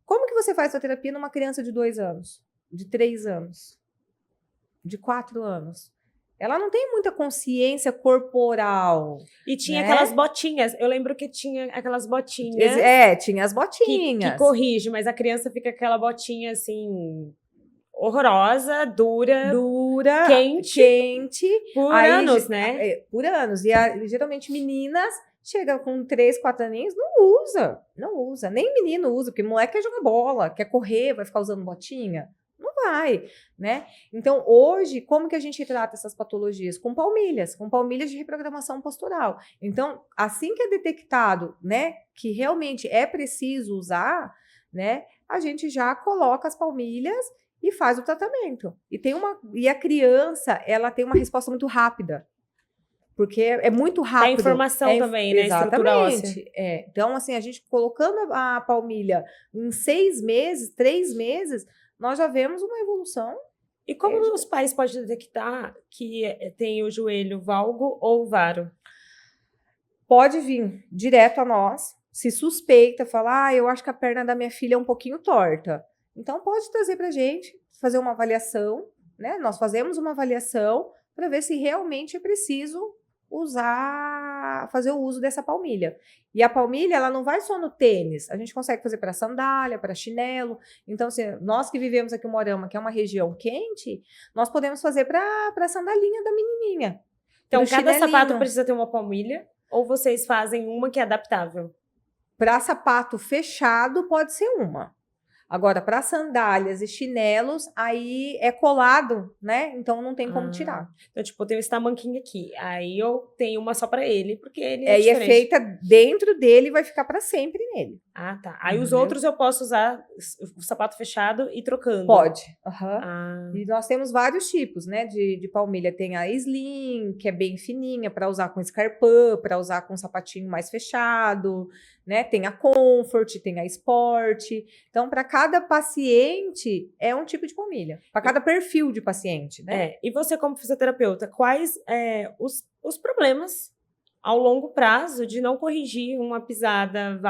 Como que você faz fisioterapia numa criança de 2 anos? De 3 anos? De 4 anos? Ela não tem muita consciência corporal. E tinha aquelas botinhas. Eu lembro que tinha aquelas botinhas. Tinha as botinhas. Que corrige, mas a criança fica com aquela botinha assim, horrorosa, dura, quente por anos, né? Por anos. E geralmente meninas chegam com 3, 4 aninhos, não usa. Nem menino usa, porque moleque quer jogar bola, quer correr, vai ficar usando botinha. Não vai, né? Então, hoje, como que a gente trata essas patologias? Com palmilhas de reprogramação postural. Então, assim que é detectado, né, que realmente é preciso usar, né, a gente já coloca as palmilhas e faz o tratamento. E a criança, ela tem uma resposta muito rápida. Porque é muito rápido. A informação também, né? Exatamente. Então, assim, a gente colocando a palmilha em 6 meses, 3 meses, nós já vemos uma evolução. E como os pais podem detectar que tem o joelho valgo ou varo? Pode vir direto a nós, se suspeita, falar, eu acho que a perna da minha filha é um pouquinho torta. Então, pode trazer pra gente, fazer uma avaliação, né? Nós fazemos uma avaliação para ver se realmente é preciso fazer o uso dessa palmilha. E a palmilha, ela não vai só no tênis, a gente consegue fazer para sandália, para chinelo. Então, assim, nós que vivemos aqui em Moarama, que é uma região quente, nós podemos fazer para a sandalinha da menininha. Então, cada sapato precisa ter uma palmilha ou vocês fazem uma que é adaptável? Para sapato fechado, pode ser uma. Agora, para sandálias e chinelos, aí é colado, né? Então, não tem como tirar. Então, tipo, eu tenho esse tamanquinho aqui. Aí, eu tenho uma só para ele, porque ele é diferente. E é feita dentro dele e vai ficar para sempre nele. Ah, tá. Aí, os outros eu posso usar o sapato fechado e trocando? Pode. E nós temos vários tipos, né? De palmilha. Tem a slim, que é bem fininha, para usar com escarpão, para usar com sapatinho mais fechado, né? Tem a comfort, tem a sport. Então, para cada paciente, é um tipo de palmilha. Para cada perfil de paciente, né? E você, como fisioterapeuta, quais os problemas ao longo prazo de não corrigir uma pisada,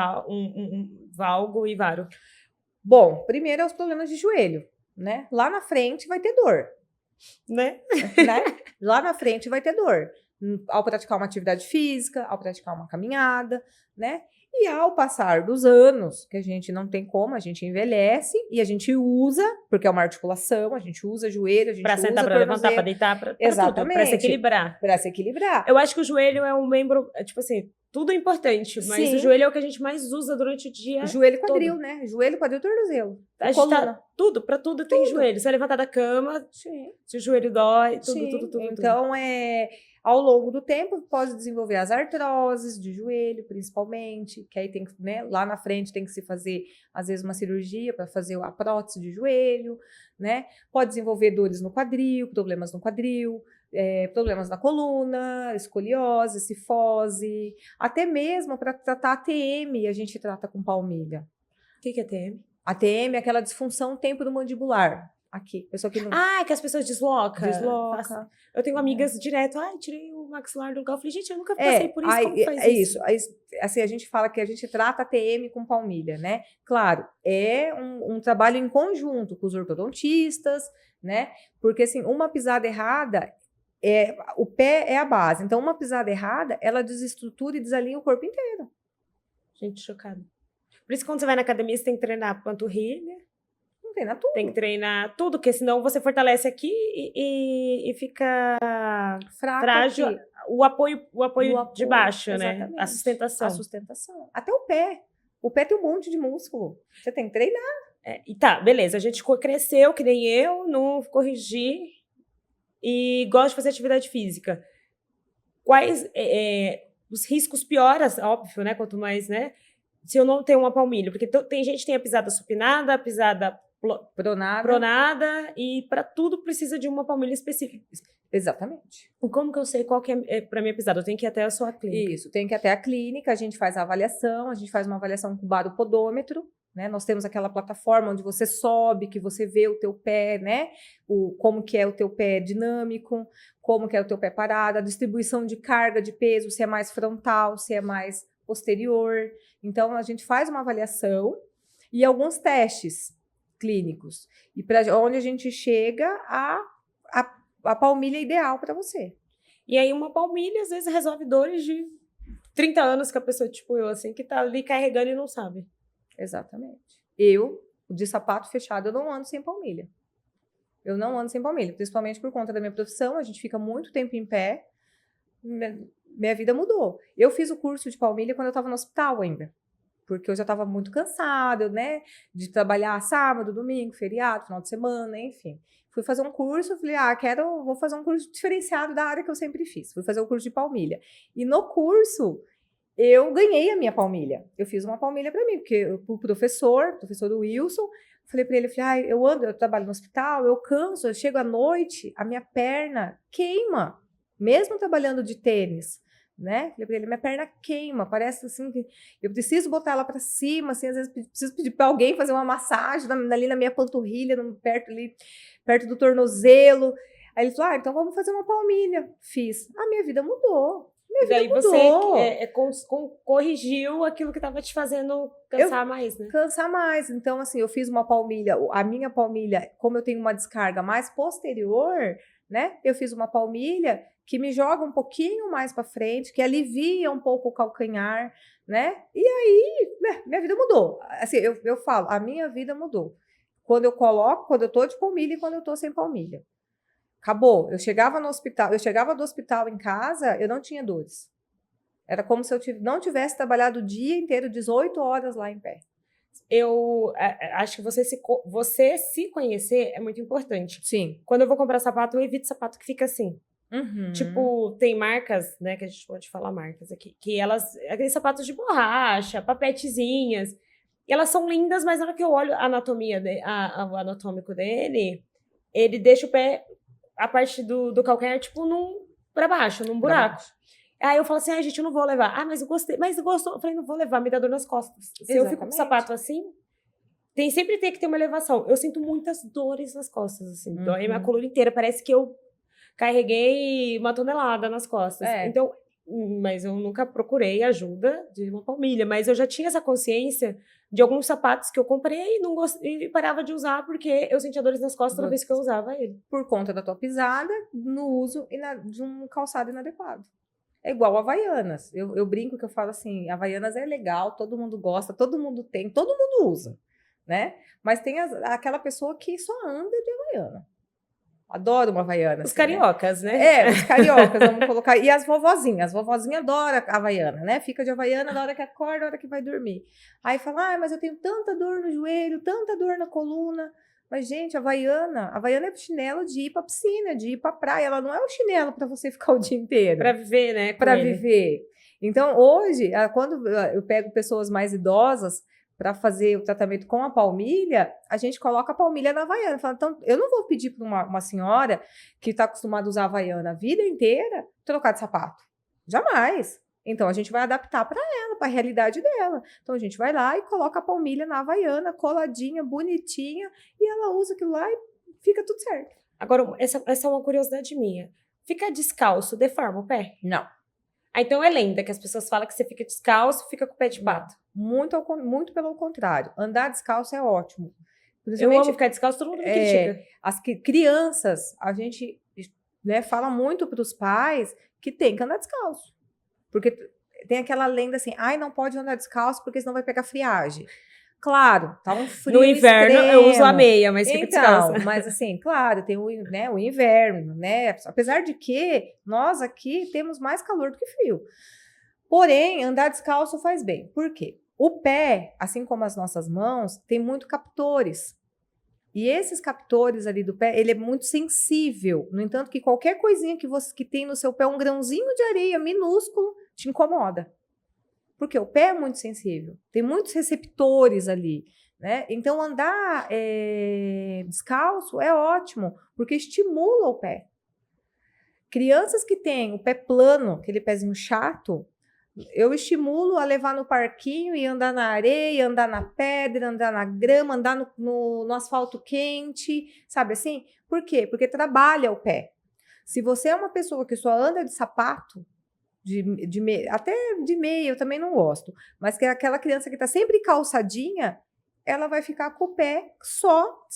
valgo e varo? Bom, primeiro é os problemas de joelho, né? Lá na frente vai ter dor, Né? né? Lá na frente vai ter dor. Ao praticar uma atividade física, ao praticar uma caminhada, né? E ao passar dos anos, que a gente não tem como, a gente envelhece e a gente usa, porque é uma articulação, a gente usa joelho, a gente Pra usa sentar, pra levantar, pra deitar, pra tudo, pra se Exatamente. equilibrar. Para se equilibrar. Eu acho que o joelho é um membro, tipo assim, tudo é importante, mas Sim. o joelho é o que a gente mais usa durante o dia. Joelho e quadril, todo. né? Joelho, quadril, tornozelo. A gente coluna. tudo, pra tudo tem joelho. Se levantar da cama, Sim. se o joelho dói, tudo, Sim. tudo. Então, ao longo do tempo, pode desenvolver as artroses de joelho, principalmente, que aí tem que, né, lá na frente tem que se fazer, às vezes, uma cirurgia para fazer a prótese de joelho, né? Pode desenvolver dores no quadril, problemas no quadril, problemas na coluna, escoliose, cifose, até mesmo para tratar ATM, a gente trata com palmilha. O que é TM? ATM é aquela disfunção temporomandibular. Aqui, pessoa que não... que as pessoas deslocam. Desloca. Eu tenho amigas direto, tirei o maxilar do lugar. Eu falei, gente, eu nunca passei por isso, como faz isso? Assim, a gente fala que a gente trata a TM com palmilha, né? Claro, é um trabalho em conjunto com os ortodontistas, né? Porque, assim, uma pisada errada, o pé é a base. Então, uma pisada errada, ela desestrutura e desalinha o corpo inteiro. Gente, chocada. Por isso, quando você vai na academia, você tem que treinar panturrilha. Treinar tudo. Tem que treinar tudo, porque senão você fortalece aqui e fica frágil. Aqui. O apoio de baixo, exatamente. né? A sustentação. A sustentação. Até o pé. O pé tem um monte de músculo. Você tem que treinar. E tá, beleza. A gente cresceu, que nem eu, não corrigi e gosta de fazer atividade física. Quais os riscos pioras, óbvio, né? Quanto mais, né? Se eu não tenho uma palmilha. Porque tem gente que tem a pisada supinada, a pisada pronada e para tudo precisa de uma palmilha específica. Exatamente. E como que eu sei qual que é para minha pisada? Eu tenho que ir até a sua clínica. Isso, tem que ir até a clínica, a gente faz a avaliação, a gente faz uma avaliação com baropodômetro, né? Nós temos aquela plataforma onde você sobe, que você vê o teu pé, né? Como que é o teu pé dinâmico, como que é o teu pé parado, a distribuição de carga de peso, se é mais frontal, se é mais posterior. Então, a gente faz uma avaliação e alguns testes clínicos, e para onde a gente chega a palmilha ideal para você. E aí uma palmilha às vezes resolve dores de 30 anos que a pessoa, tipo eu, assim, que tá ali carregando e não sabe. Exatamente. Eu, de sapato fechado, eu não ando sem palmilha. Eu não ando sem palmilha, principalmente por conta da minha profissão, a gente fica muito tempo em pé, minha vida mudou. Eu fiz o curso de palmilha quando eu estava no hospital ainda. Porque eu já estava muito cansada, né? De trabalhar sábado, domingo, feriado, final de semana, enfim. Fui fazer um curso, falei, vou fazer um curso diferenciado da área que eu sempre fiz. Fui fazer o curso de palmilha. E no curso, eu ganhei a minha palmilha. Eu fiz uma palmilha para mim, porque o professor do Wilson, falei para ele, eu trabalho no hospital, eu canso, eu chego à noite, a minha perna queima, mesmo trabalhando de tênis. Né? Falei pra ele, minha perna queima, parece assim que eu preciso botar ela para cima, assim, às vezes preciso pedir para alguém fazer uma massagem ali na minha panturrilha, perto do tornozelo. Aí ele falou, então vamos fazer uma palmilha. Fiz. A minha vida mudou. Minha vida mudou. Você corrigiu aquilo que estava te fazendo cansar mais, né? Cansar mais. Então, assim, eu fiz uma palmilha, a minha palmilha, como eu tenho uma descarga mais posterior, né? Eu fiz uma palmilha que me joga um pouquinho mais para frente, que alivia um pouco o calcanhar, né? E aí, minha vida mudou. Assim, eu falo, a minha vida mudou. Quando eu tô de palmilha e quando eu tô sem palmilha. Acabou. Eu chegava do hospital em casa, eu não tinha dores. Era como se eu não tivesse trabalhado o dia inteiro, 18 horas lá em pé. Eu acho que você se conhecer é muito importante. Sim. Quando eu vou comprar sapato, eu evito sapato que fica assim. Uhum. Tipo, tem marcas, né, que a gente pode falar marcas aqui, que aqueles sapatos de borracha, papetezinhas, e elas são lindas, mas na hora que eu olho a anatomia, o anatômico dele, ele deixa o pé, a parte do calcanhar, tipo, pra baixo, num buraco. Aí eu falo assim, gente, eu não vou levar. Mas eu gostei, mas gostou. Eu falei, não vou levar, me dá dor nas costas. Se eu fico com o sapato assim, sempre tem que ter uma elevação. Eu sinto muitas dores nas costas, assim, dói minha coluna inteira, parece que eu carreguei uma tonelada nas costas. Então, mas eu nunca procurei ajuda de uma palmilha. Mas eu já tinha essa consciência de alguns sapatos que eu comprei e parava de usar porque eu sentia dores nas costas toda vez que eu usava ele. Por conta da tua pisada, no uso de um calçado inadequado. É igual Havaianas. Eu brinco que eu falo assim, Havaianas é legal, todo mundo gosta, todo mundo tem, todo mundo usa, né? Mas tem aquela pessoa que só anda de Havaiana. Adoro uma Havaiana. Os assim, cariocas, né? É, os cariocas, vamos colocar. E as vovozinhas adoram a Havaiana, né? Fica de Havaiana na hora que acorda, na hora que vai dormir. Aí fala, mas eu tenho tanta dor no joelho, tanta dor na coluna. Mas, gente, a Havaiana é chinelo de ir pra piscina, de ir pra praia. Ela não é um chinelo para você ficar o dia inteiro. Para viver, né? Para viver. Então, hoje, quando eu pego pessoas mais idosas para fazer o tratamento com a palmilha, a gente coloca a palmilha na Havaiana. Fala, então, eu não vou pedir para uma senhora que está acostumada a usar a Havaiana a vida inteira trocar de sapato. Jamais. Então, a gente vai adaptar para ela, para a realidade dela. Então, a gente vai lá e coloca a palmilha na Havaiana, coladinha, bonitinha, e ela usa aquilo lá e fica tudo certo. Agora, essa é uma curiosidade minha. Ficar descalço deforma o pé? Não. Então é lenda que as pessoas falam que você fica descalço, fica com o pé de pato. Muito pelo contrário. Andar descalço é ótimo. Eu amo ficar descalço, todo mundo me critica. As crianças, a gente fala muito para os pais que tem que andar descalço. Porque tem aquela lenda assim, não pode andar descalço porque senão vai pegar friagem. Claro, tá um frio no inverno extremo. Eu uso a meia, mas fica descalça. Mas assim, claro, tem o inverno, né? Apesar de que nós aqui temos mais calor do que frio. Porém, andar descalço faz bem. Por quê? O pé, assim como as nossas mãos, tem muito captores. E esses captores ali do pé, ele é muito sensível. No entanto, que qualquer coisinha que tem no seu pé, um grãozinho de areia minúsculo, te incomoda. Porque o pé é muito sensível. Tem muitos receptores ali, né? Então, andar descalço é ótimo, porque estimula o pé. Crianças que têm o pé plano, aquele pezinho chato, eu estimulo a levar no parquinho e andar na areia, andar na pedra, andar na grama, andar no asfalto quente, sabe assim? Por quê? Porque trabalha o pé. Se você é uma pessoa que só anda de sapato, até de meia eu também não gosto, mas que é aquela criança que está sempre calçadinha, ela vai ficar com o pé só.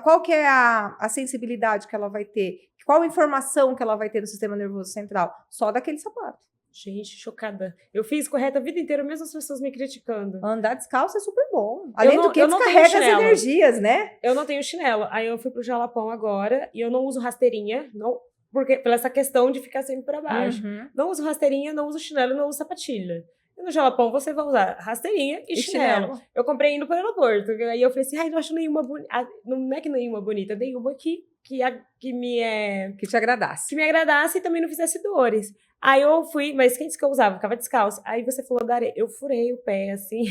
Qual que é a sensibilidade que ela vai ter? Qual a informação que ela vai ter no sistema nervoso central? Só daquele sapato. Gente, chocada. Eu fiz correta a vida inteira, mesmo as pessoas me criticando. Andar descalço é super bom. Além do que descarrega as energias, né? Eu não tenho chinelo. Aí eu fui pro Jalapão agora e eu não uso rasteirinha, não, porque pela essa questão de ficar sempre para baixo. Não uso rasteirinha, não uso chinelo, não uso sapatilha. E no Jalapão você vai usar rasteirinha e chinelo. Eu comprei indo para o aeroporto. Aí eu falei assim, não acho nenhuma bonita. Não é que nenhuma bonita, nenhuma que te agradasse. Que me agradasse e também não fizesse dores. Aí eu fui, mas quem disse que eu usava? Ficava descalço. Aí você falou da areia. Eu furei o pé, assim,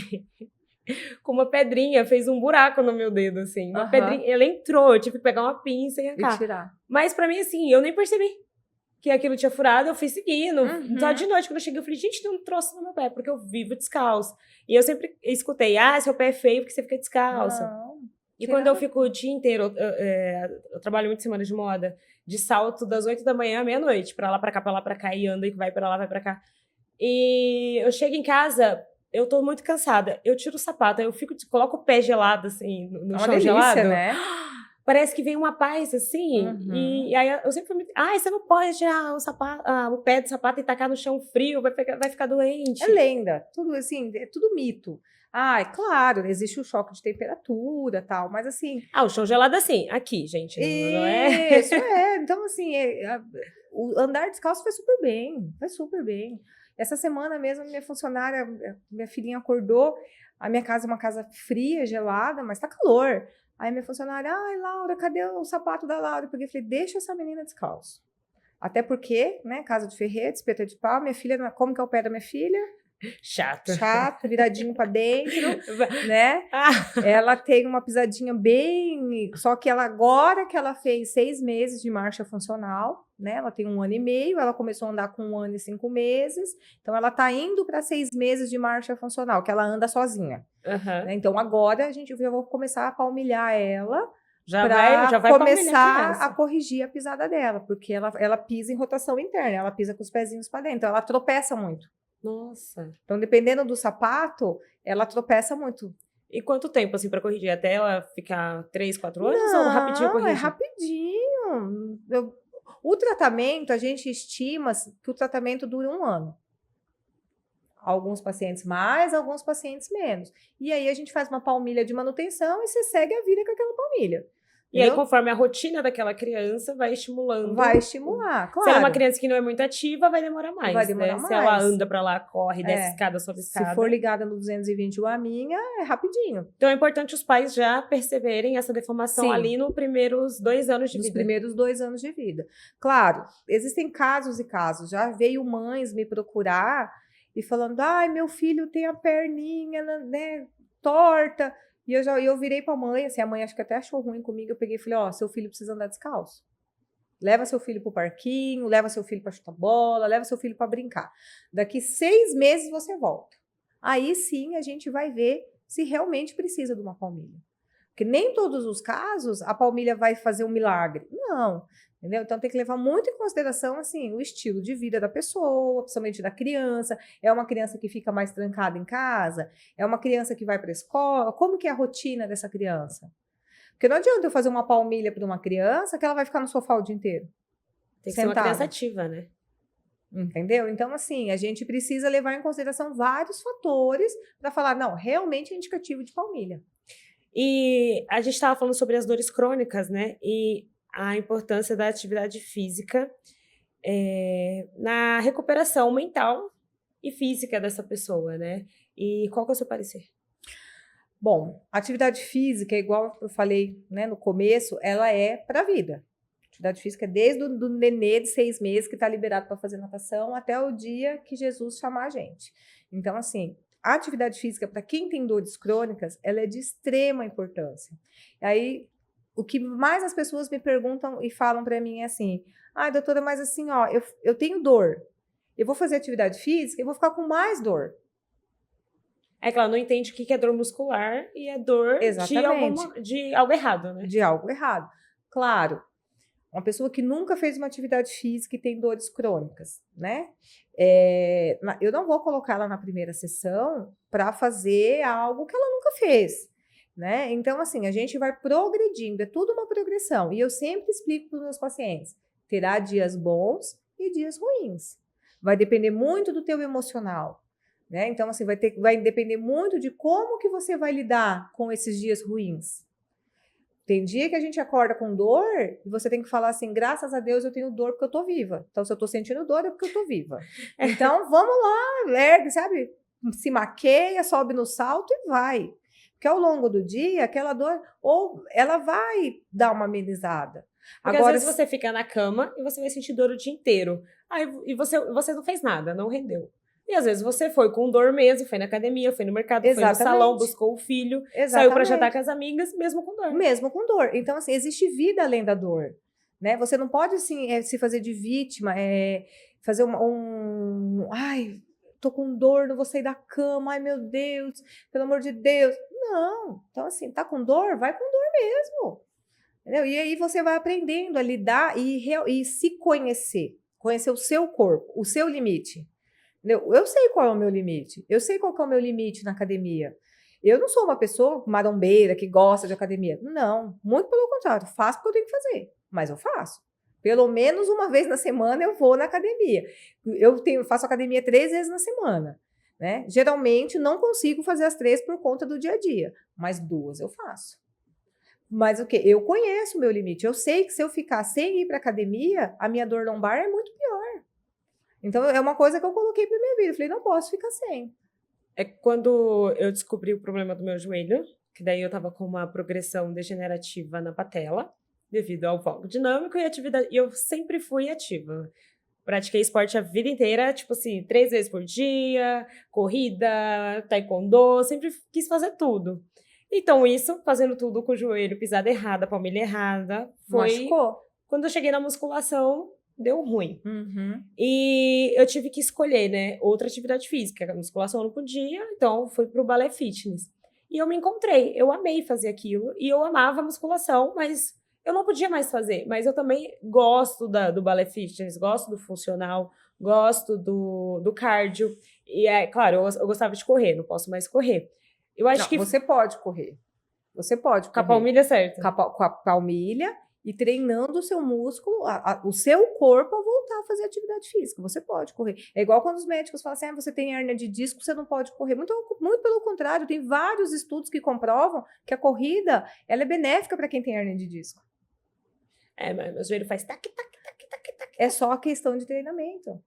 com uma pedrinha, fez um buraco no meu dedo, assim. Uma pedrinha, ela entrou, eu tive que pegar uma pinça e arrancar. E tirar. Mas pra mim, assim, eu nem percebi que aquilo tinha furado, eu fui seguindo. Só de noite, quando eu cheguei, eu falei, gente, tem um troço no meu pé, porque eu vivo descalço. E eu sempre escutei, seu pé é feio porque você fica descalço. Não. E quando eu fico o dia inteiro, eu trabalho muito semana de moda, de salto das 8 da manhã à meia-noite, pra lá, pra cá, e anda e vai pra lá, vai pra cá. E eu chego em casa, eu tô muito cansada, eu tiro o sapato, aí eu coloco o pé gelado, assim, no chão delícia, gelado. Né? Parece que vem uma paz, assim, e aí eu sempre fui você não pode tirar o pé do sapato e tacar no chão frio, vai ficar doente. É lenda, tudo assim, é tudo mito. Claro, existe o choque de temperatura, tal, mas assim... o chão gelado assim, aqui, gente, não é? Isso, então assim, o andar descalço faz super bem. Essa semana mesmo, minha filhinha acordou, a minha casa é uma casa fria, gelada, mas tá calor. Aí minha funcionária, Laura, cadê o sapato da Laura? Eu peguei e falei, deixa essa menina descalço. Até porque, né, casa de ferreiro, espeta de pau, minha filha, como que é o pé da minha filha? Chato, viradinho pra dentro, né? Ela tem uma pisadinha bem... Só que agora que ela fez 6 meses de marcha funcional, né? Ela tem 1 ano e meio, ela começou a andar com 1 ano e 5 meses, então ela tá indo para 6 meses de marcha funcional, que ela anda sozinha. Né? Então agora eu vou começar a palmilhar ela Já para vai palmilhar a começar criança. a corrigir a pisada dela, porque ela pisa em rotação interna, ela pisa com os pezinhos para dentro, então ela tropeça muito. Nossa. Então, dependendo do sapato, ela tropeça muito. E quanto tempo, assim, pra corrigir? Até ela ficar 3, 4 anos ou rapidinho Não, corrige? é rapidinho. O tratamento, a gente estima que o tratamento dura 1 ano. Alguns pacientes mais, alguns pacientes menos. E aí a gente faz uma palmilha de manutenção e você segue a vida com aquela palmilha. E aí, Entendeu? conforme a rotina daquela criança, vai estimulando. Vai estimular, Se ela é uma claro. criança que não é muito ativa, vai demorar mais, Vai demorar né? Se ela mais. anda pra lá, corre, desce É. escada, sobe escada. Se for ligada no 220 a minha, é rapidinho. Então é importante os pais já perceberem essa deformação Sim. ali nos primeiros 2 anos de Nos vida. primeiros 2 anos de vida. Claro, existem casos e casos. Já veio mães me procurar e falando, ai, meu filho tem a perninha, né, torta. E eu virei para a mãe, assim, a mãe acho que até achou ruim comigo. Eu peguei e falei, ó, seu filho precisa andar descalço. Leva seu filho para o parquinho, leva seu filho para chutar bola, leva seu filho para brincar. Daqui 6 meses você volta. Aí sim a gente vai ver se realmente precisa de uma palmilha. Porque nem todos os casos a palmilha vai fazer um milagre. Não, entendeu? Então tem que levar muito em consideração assim, o estilo de vida da pessoa, principalmente da criança. É uma criança que fica mais trancada em casa? É uma criança que vai para a escola? Como que é a rotina dessa criança? Porque não adianta eu fazer uma palmilha para uma criança que ela vai ficar no sofá o dia inteiro. Tem que ser uma sentada. criança ativa, né? Entendeu? Então, assim, a gente precisa levar em consideração vários fatores para falar, não, realmente é indicativo de palmilha. E a gente estava falando sobre as dores crônicas, né? E a importância da atividade física na recuperação mental e física dessa pessoa, né? E qual que é o seu parecer? Bom, atividade física, igual eu falei, né, no começo, ela é para a vida. Atividade física é desde o do nenê de 6 meses que está liberado para fazer natação até o dia que Jesus chamar a gente. Então, assim, a atividade física, para quem tem dores crônicas, ela é de extrema importância. Aí, o que mais as pessoas me perguntam e falam para mim é assim, doutora, mas assim, ó, eu tenho dor, eu vou fazer atividade física, eu vou ficar com mais dor. É que ela não entende o que é dor muscular e é dor de algo errado, né? De algo errado. Claro, uma pessoa que nunca fez uma atividade física e tem dores crônicas, né? Eu não vou colocar ela na primeira sessão para fazer algo que ela nunca fez, né? Então, assim, a gente vai progredindo, é tudo uma progressão. E eu sempre explico para os meus pacientes, terá dias bons e dias ruins. Vai depender muito do teu emocional, né? Então, assim, vai depender muito de como que você vai lidar com esses dias ruins. Tem dia que a gente acorda com dor e você tem que falar assim, graças a Deus eu tenho dor porque eu tô viva. Então, se eu tô sentindo dor é porque eu tô viva. Então, vamos lá, ergue, sabe? Se maqueia, sobe no salto e vai. Porque ao longo do dia, aquela dor, ou ela vai dar uma amenizada. Porque às vezes você fica na cama e você vai sentir dor o dia inteiro. E você não fez nada, não rendeu. E às vezes você foi com dor mesmo, foi na academia, foi no mercado, Exatamente. foi no salão, buscou o filho, Exatamente. saiu para jantar com as amigas, mesmo com dor. Mesmo com dor. Então, assim, existe vida além da dor, né? Você não pode, assim, se fazer de vítima, fazer ai, tô com dor, não vou sair da cama, ai, meu Deus, pelo amor de Deus. Não. Então, assim, tá com dor? Vai com dor mesmo. Entendeu? E aí você vai aprendendo a lidar e se conhecer o seu corpo, o seu limite. Eu sei qual é o meu limite. Eu sei qual que é o meu limite na academia. Eu não sou uma pessoa marombeira que gosta de academia. Não, muito pelo contrário. Faço porque eu tenho que fazer, mas eu faço. Pelo menos uma vez na semana eu vou na academia. Faço academia 3 vezes na semana, né? Geralmente não consigo fazer as 3 por conta do dia a dia, mas 2 eu faço. Mas o quê? Eu conheço o meu limite. Eu sei que se eu ficar sem ir para academia, a minha dor lombar é muito pior. Então, é uma coisa que eu coloquei para minha vida. Eu falei, não posso ficar sem. É quando eu descobri o problema do meu joelho, que daí eu tava com uma progressão degenerativa na patela, devido ao valgo dinâmico e atividade. E eu sempre fui ativa. Pratiquei esporte a vida inteira, tipo assim, 3 vezes por dia, corrida, taekwondo, sempre quis fazer tudo. Então, isso, fazendo tudo com o joelho, pisada errada, palmilha errada, Machucou. Quando eu cheguei na musculação, deu ruim. Uhum. E eu tive que escolher, né, outra atividade física. A musculação eu não podia, então fui pro balé fitness. E eu me encontrei, eu amei fazer aquilo. E eu amava a musculação, mas eu não podia mais fazer. Mas eu também gosto do ballet fitness, gosto do funcional, gosto do cardio. E claro, eu gostava de correr, não posso mais correr. Eu acho que Você pode correr. Você pode com a correr. palmilha certa. Com a palmilha e treinando o seu músculo, o seu corpo a voltar a fazer atividade física. Você pode correr. É igual quando os médicos falam assim, você tem hérnia de disco, você não pode correr. Muito pelo contrário, tem vários estudos que comprovam que a corrida ela é benéfica para quem tem hérnia de disco. Mas meu joelho faz tac, tac, tac, tac, tac. É só questão de treinamento.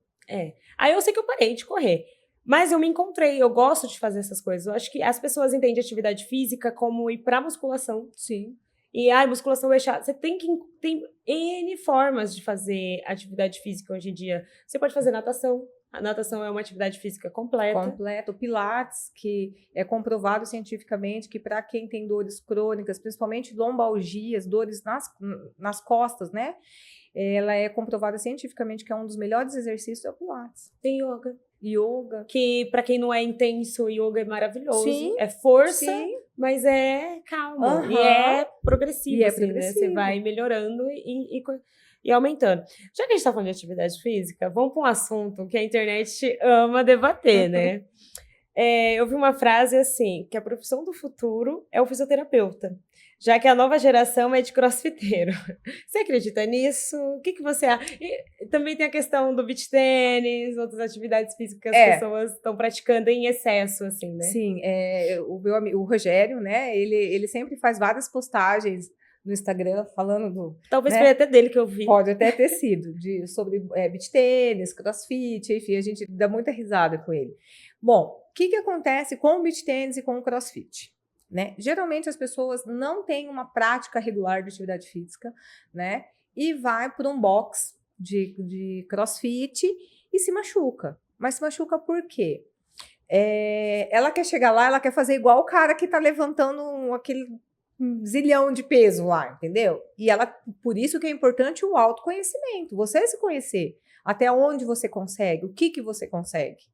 Aí eu sei que eu parei de correr. Mas eu me encontrei, eu gosto de fazer essas coisas. Eu acho que as pessoas entendem atividade física como ir pra musculação. Sim. E musculação é chato. Você tem N formas de fazer atividade física hoje em dia. Você pode fazer natação. A natação é uma atividade física completa. O Pilates, que é comprovado cientificamente que para quem tem dores crônicas, principalmente lombalgias, dores nas costas, né? Ela é comprovada cientificamente que é um dos melhores exercícios é o Pilates. Tem yoga. Yoga. Que para quem não é intenso, o yoga é maravilhoso. Sim, é força, sim. Mas é calmo. Uhum. E é progressivo, E é assim, progressivo. né? Você vai melhorando e aumentando. Já que a gente tá falando de atividade física, vamos para um assunto que a internet ama debater, né? Eu vi uma frase assim, que a profissão do futuro é o fisioterapeuta, já que a nova geração é de crossfiteiro. Você acredita nisso? O que você acha? E também tem a questão do beach tênis, outras atividades físicas que as pessoas estão praticando em excesso, assim, né? Sim, o meu amigo, o Rogério, né, ele sempre faz várias postagens no Instagram falando do... Talvez foi até dele que eu vi. Pode até ter sido, sobre beach tênis, crossfit, enfim, a gente dá muita risada com ele. Bom, o que acontece com o beach tênis e com o crossfit? Né? Geralmente as pessoas não têm uma prática regular de atividade física, né? E vai para um box de crossfit e se machuca. Mas se machuca por quê? Ela quer chegar lá, ela quer fazer igual o cara que está levantando aquele zilhão de peso lá, entendeu? E por isso que é importante o autoconhecimento, você se conhecer, até onde você consegue, o que você consegue.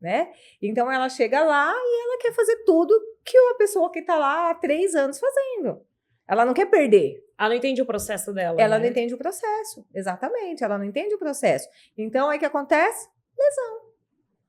Né? Então ela chega lá e ela quer fazer tudo que uma pessoa que está lá há 3 anos fazendo. Ela não quer perder. Ela não entende o processo dela. Ela não entende o processo, exatamente. Ela não entende o processo. Então aí o que acontece? Lesão.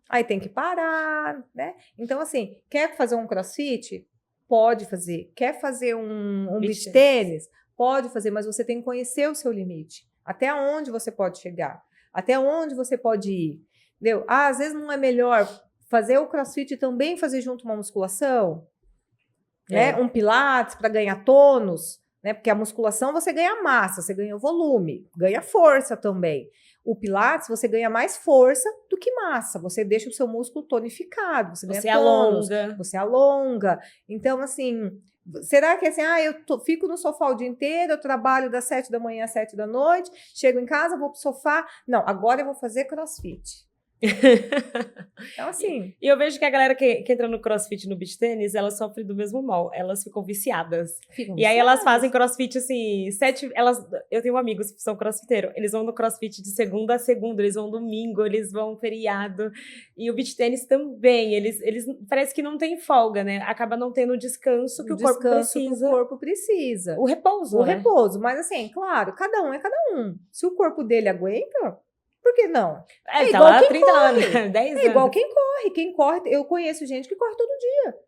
Aí tem que parar, né? Então assim, quer fazer um crossfit? Pode fazer. Quer fazer um beach tênis? Pode fazer, mas você tem que conhecer o seu limite. Até onde você pode chegar? Até onde você pode ir? Entendeu? Às vezes não é melhor fazer o crossfit e também fazer junto uma musculação, né? Um pilates para ganhar tônus, né? Porque a musculação você ganha massa, você ganha volume, ganha força também. O pilates você ganha mais força do que massa, você deixa o seu músculo tonificado, você ganha tônus, você alonga. Então, assim, será que assim, fico no sofá o dia inteiro, eu trabalho das 7 da manhã às 7 da noite, chego em casa, vou pro sofá. Não, agora eu vou fazer crossfit. Então, assim. E eu vejo que a galera que entra no crossfit no beach tênis, elas sofrem do mesmo mal. Elas ficam viciadas. Aí elas fazem crossfit assim, eu tenho amigos que são crossfiteiros. Eles vão no crossfit de segunda a segunda, eles vão domingo, eles vão feriado. E o beach tênis também. Eles parece que não tem folga, né? Acaba não tendo o descanso que o corpo precisa. Que o corpo precisa. O repouso. O repouso. Mas assim, claro, cada um é cada um. Se o corpo dele aguenta. Por que não? É igual lá, quem 30 corre. Anos, 10 anos. É igual quem corre. Quem corre, eu conheço gente que corre todo dia.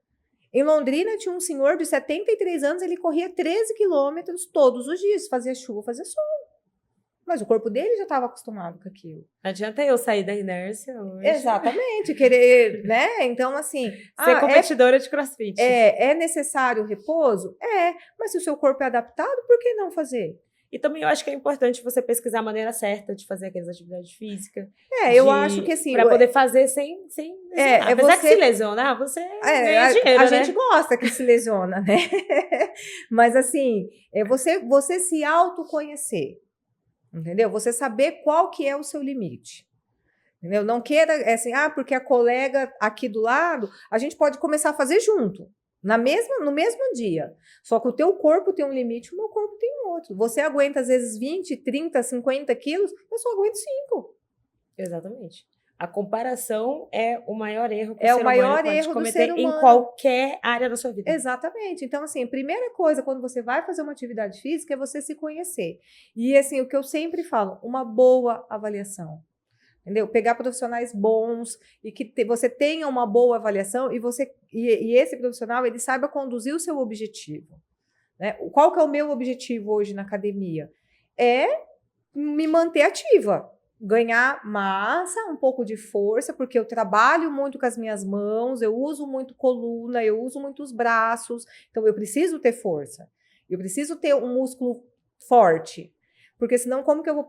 Em Londrina tinha um senhor de 73 anos, ele corria 13 quilômetros todos os dias, fazia chuva, fazia sol. Mas o corpo dele já estava acostumado com aquilo. Não adianta eu sair da inércia hoje. Exatamente, querer, né? Então, assim... Ser competidora de crossfit. É necessário o repouso? Mas se o seu corpo é adaptado, por que não fazer? E também eu acho que é importante você pesquisar a maneira certa de fazer aquelas atividades físicas. Eu acho que assim... Para poder fazer sem apesar que se lesionar, você ganha dinheiro, a gente gosta que se lesiona, né? Mas assim, você se autoconhecer, entendeu? Você saber qual que é o seu limite. Entendeu? Não queira, assim, porque a colega aqui do lado, a gente pode começar a fazer junto. No mesmo dia. Só que o teu corpo tem um limite, o meu corpo tem outro. Você aguenta, às vezes, 20, 30, 50 quilos, eu só aguento 5. Exatamente. A comparação é o maior erro que É o o ser maior humano pode erro do cometer ser em humano. qualquer área da sua vida. Exatamente. Então, assim, a primeira coisa quando você vai fazer uma atividade física é você se conhecer. E, assim, o que eu sempre falo, uma boa avaliação. Entendeu? Pegar profissionais bons e que você tenha uma boa avaliação e esse profissional ele saiba conduzir o seu objetivo. Né? Qual que é o meu objetivo hoje na academia? É me manter ativa, ganhar massa, um pouco de força, porque eu trabalho muito com as minhas mãos, eu uso muito coluna, eu uso muito os braços, então eu preciso ter força, eu preciso ter um músculo forte, porque senão como que eu vou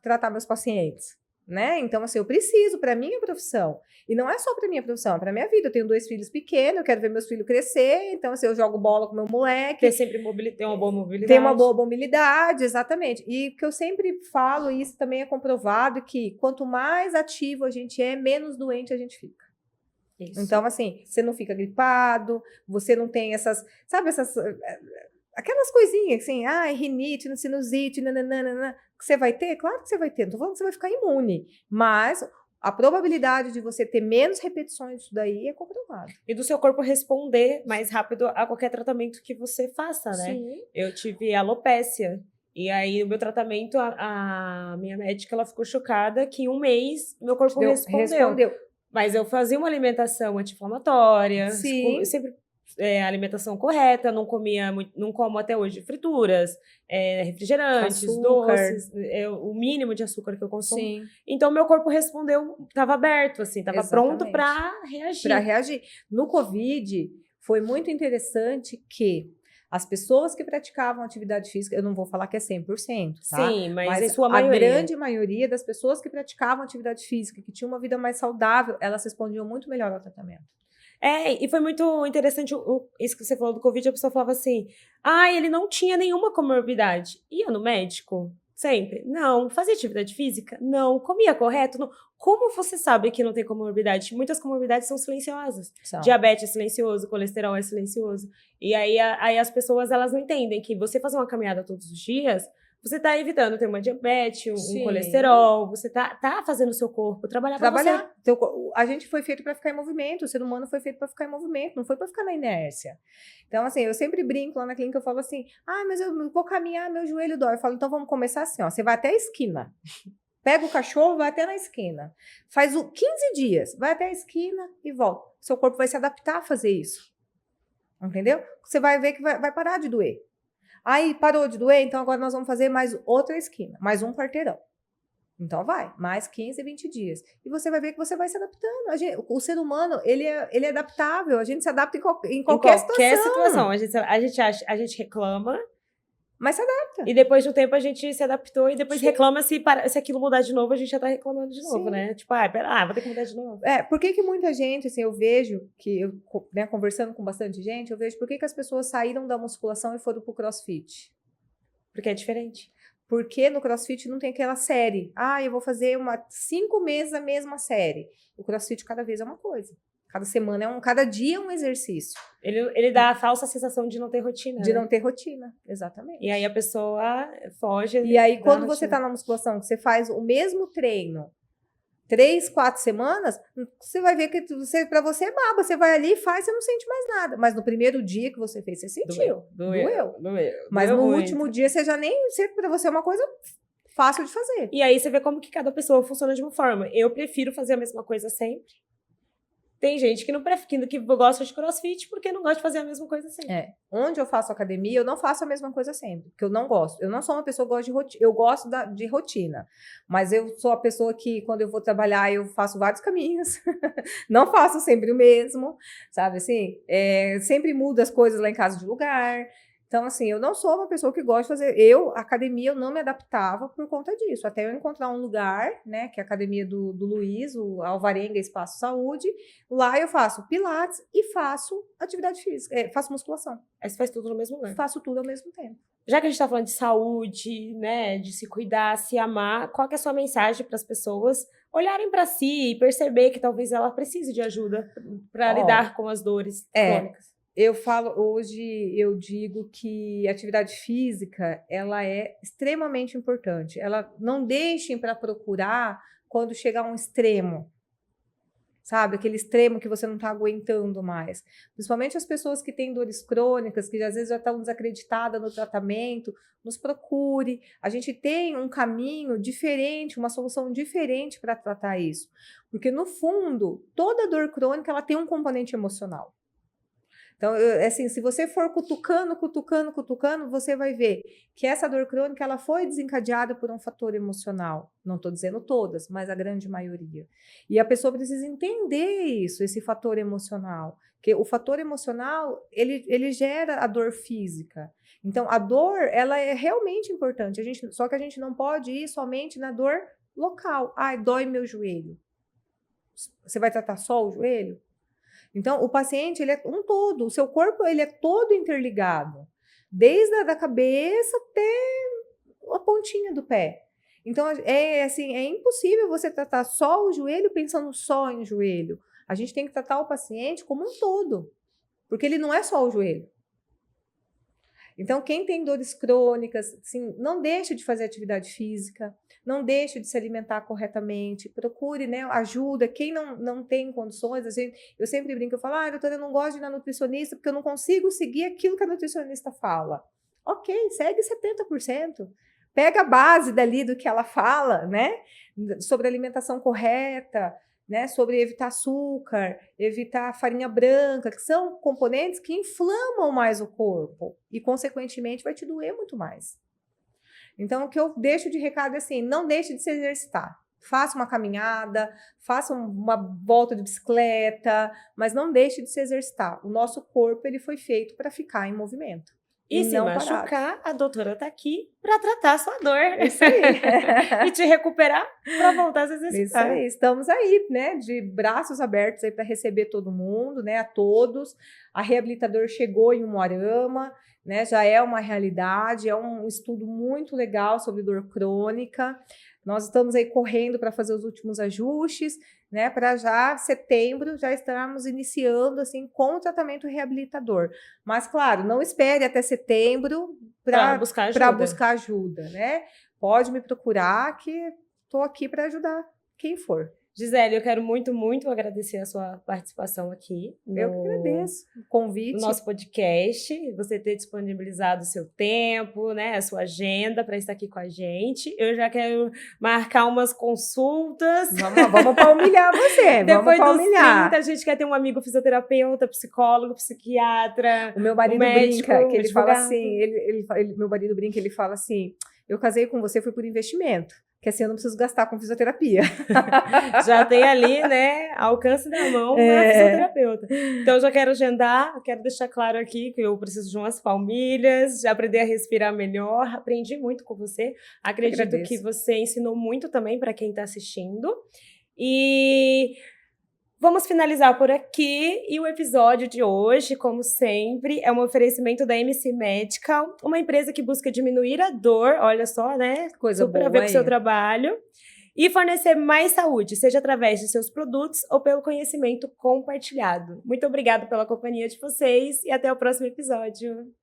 tratar meus pacientes? Né? Então, assim, eu preciso para minha profissão. E não é só para minha profissão, é para minha vida. Eu tenho 2 filhos pequenos, eu quero ver meus filhos crescer. Então, assim, eu jogo bola com meu moleque. Ter uma boa mobilidade. Ter uma boa mobilidade, exatamente. E o que eu sempre falo, e isso também é comprovado, que quanto mais ativo a gente é, menos doente a gente fica. Isso. Então, assim, você não fica gripado, você não tem sabe, aquelas coisinhas assim, rinite, sinusite, nananana, que você vai ter? Claro que você vai ter, não tô falando que você vai ficar imune, mas a probabilidade de você ter menos repetições disso daí é comprovado. E do seu corpo responder mais rápido a qualquer tratamento que você faça, né? Sim. Eu tive alopécia. E aí, o meu tratamento, a minha médica, ela ficou chocada que em 1 mês meu corpo respondeu. Mas eu fazia uma alimentação anti-inflamatória, sempre alimentação correta, não comia muito, não como até hoje frituras, refrigerantes, doces, o mínimo de açúcar que eu consumo. Sim. Então, meu corpo respondeu, estava aberto, assim, estava pronto para reagir. Para reagir. No Covid, foi muito interessante que as pessoas que praticavam atividade física, eu não vou falar que é 100%, tá? Sim, mas em sua maioria. A grande maioria das pessoas que praticavam atividade física, que tinham uma vida mais saudável, elas respondiam muito melhor ao tratamento. E foi muito interessante isso que você falou do Covid, a pessoa falava assim, ele não tinha nenhuma comorbidade. Ia no médico? Sempre? Não. Fazia atividade física? Não. Comia correto? Não. Como você sabe que não tem comorbidade? Muitas comorbidades são silenciosas. Diabetes é silencioso, colesterol é silencioso. E aí as pessoas, elas não entendem que você fazer uma caminhada todos os dias, você está evitando ter uma diabetes, um colesterol, você tá fazendo o seu corpo trabalhar para você. A gente foi feito para ficar em movimento, o ser humano foi feito para ficar em movimento, não foi para ficar na inércia. Então, assim, eu sempre brinco lá na clínica, eu falo assim, mas eu vou caminhar, meu joelho dói. Eu falo, então vamos começar assim, ó, você vai até a esquina. Pega o cachorro, vai até na esquina. Faz 15 dias, vai até a esquina e volta. Seu corpo vai se adaptar a fazer isso. Entendeu? Você vai ver que vai parar de doer. Aí parou de doer, então agora nós vamos fazer mais outra esquina, mais um quarteirão. Então vai, mais 15, 20 dias. E você vai ver que você vai se adaptando. O ser humano, ele é adaptável, a gente se adapta em qualquer situação. A gente reclama, mas se adapta. E depois de um tempo a gente se adaptou e depois reclama se aquilo mudar de novo, a gente já tá reclamando de novo, né? Tipo, vou ter que mudar de novo. Por que muita gente, assim, eu vejo que, conversando com bastante gente, eu vejo por que as pessoas saíram da musculação e foram pro CrossFit. Porque é diferente. Porque no CrossFit não tem aquela série. Eu vou fazer 5 meses a mesma série. O CrossFit cada vez é uma coisa. Cada semana cada dia é um exercício. Ele dá a falsa sensação de não ter rotina. De não ter rotina, exatamente. E aí a pessoa foge. E aí, quando você tá na musculação, que você faz o mesmo treino 3, 4 semanas, você vai ver que pra você é baba. Você vai ali e faz, você não sente mais nada. Mas no primeiro dia que você fez, você sentiu. Doeu. Mas no último dia, você já nem... Pra você é uma coisa fácil de fazer. E aí você vê como que cada pessoa funciona de uma forma. Eu prefiro fazer a mesma coisa sempre. Tem gente que gosta de CrossFit porque não gosta de fazer a mesma coisa sempre. Onde eu faço academia, eu não faço a mesma coisa sempre, porque eu não gosto. Eu não sou uma pessoa que gosta de rotina. Eu gosto de rotina, mas eu sou a pessoa que, quando eu vou trabalhar, eu faço vários caminhos. Não faço sempre o mesmo, sabe assim? Sempre mudo as coisas lá em casa de lugar. Então, assim, eu não sou uma pessoa que gosta de fazer... academia, eu não me adaptava por conta disso. Até eu encontrar um lugar, né, que é a academia do Luiz, o Alvarenga Espaço Saúde. Lá eu faço pilates e faço atividade física. Faço musculação. Aí você faz tudo no mesmo lugar. Faço tudo ao mesmo tempo. Já que a gente tá falando de saúde, né, de se cuidar, se amar, qual que é a sua mensagem para as pessoas olharem para si e perceber que talvez ela precise de ajuda para lidar com as dores crônicas? Eu digo que a atividade física, ela é extremamente importante. Não deixem para procurar quando chegar a um extremo, sabe? Aquele extremo que você não está aguentando mais. Principalmente as pessoas que têm dores crônicas, que às vezes já estão desacreditadas no tratamento, nos procure. A gente tem um caminho diferente, uma solução diferente para tratar isso. Porque, no fundo, toda dor crônica ela tem um componente emocional. Então, assim, se você for cutucando, você vai ver que essa dor crônica ela foi desencadeada por um fator emocional. Não estou dizendo todas, mas a grande maioria. E a pessoa precisa entender isso, esse fator emocional. Porque o fator emocional, ele gera a dor física. Então, a dor, ela é realmente importante. Só que a gente não pode ir somente na dor local. Ai, dói meu joelho. Você vai tratar só o joelho? Então, o paciente, ele é um todo, o seu corpo, ele é todo interligado, desde a da cabeça até a pontinha do pé. Então, assim, é impossível você tratar só o joelho pensando só em joelho. A gente tem que tratar o paciente como um todo, porque ele não é só o joelho. Então, quem tem dores crônicas, assim, não deixe de fazer atividade física, não deixe de se alimentar corretamente, procure, né, ajuda. Quem não tem condições, eu sempre brinco, eu falo, doutora, eu não gosto de ir na nutricionista porque eu não consigo seguir aquilo que a nutricionista fala. Ok, segue 70%. Pega a base dali do que ela fala, né, sobre alimentação correta, né, sobre evitar açúcar, evitar farinha branca, que são componentes que inflamam mais o corpo e, consequentemente, vai te doer muito mais. Então, o que eu deixo de recado é assim, não deixe de se exercitar. Faça uma caminhada, faça uma volta de bicicleta, mas não deixe de se exercitar. O nosso corpo ele foi feito para ficar em movimento. E se não machucar, a doutora está aqui para tratar a sua dor. Isso aí. E te recuperar para voltar a se exercitar. Isso aí. Estamos aí, né, de braços abertos aí para receber todo mundo, né, a todos. A Reabilitador chegou em Umuarama, né, já é uma realidade, é um estudo muito legal sobre dor crônica. Nós estamos aí correndo para fazer os últimos ajustes, né, para já setembro já estarmos iniciando assim com o tratamento reabilitador. Mas claro, não espere até setembro para buscar ajuda, né? Pode me procurar que estou aqui para ajudar quem for. Gisele, eu quero muito, muito agradecer a sua participação aqui. Eu que agradeço o convite. No nosso podcast, você ter disponibilizado o seu tempo, né, a sua agenda para estar aqui com a gente. Eu já quero marcar umas consultas. Vamos palmilhar você. Depois vamos palmilhar. Dos 30, a gente quer ter um amigo fisioterapeuta, psicólogo, psiquiatra. O meu marido médico, brinca, que ele fala assim, meu marido brinca, ele fala assim, eu casei com você foi por investimento. Que assim eu não preciso gastar com fisioterapia. Já tem ali, né, alcance da mão na fisioterapeuta. Então, eu já quero agendar, quero deixar claro aqui que eu preciso de umas palmilhas, já aprender a respirar melhor, aprendi muito com você. Acredito que você ensinou muito também para quem está assistindo. E vamos finalizar por aqui, e o episódio de hoje, como sempre, é um oferecimento da MC Medical, uma empresa que busca diminuir a dor, olha só, né? Coisa super boa a ver com o seu trabalho, e fornecer mais saúde, seja através de seus produtos ou pelo conhecimento compartilhado. Muito obrigada pela companhia de vocês e até o próximo episódio.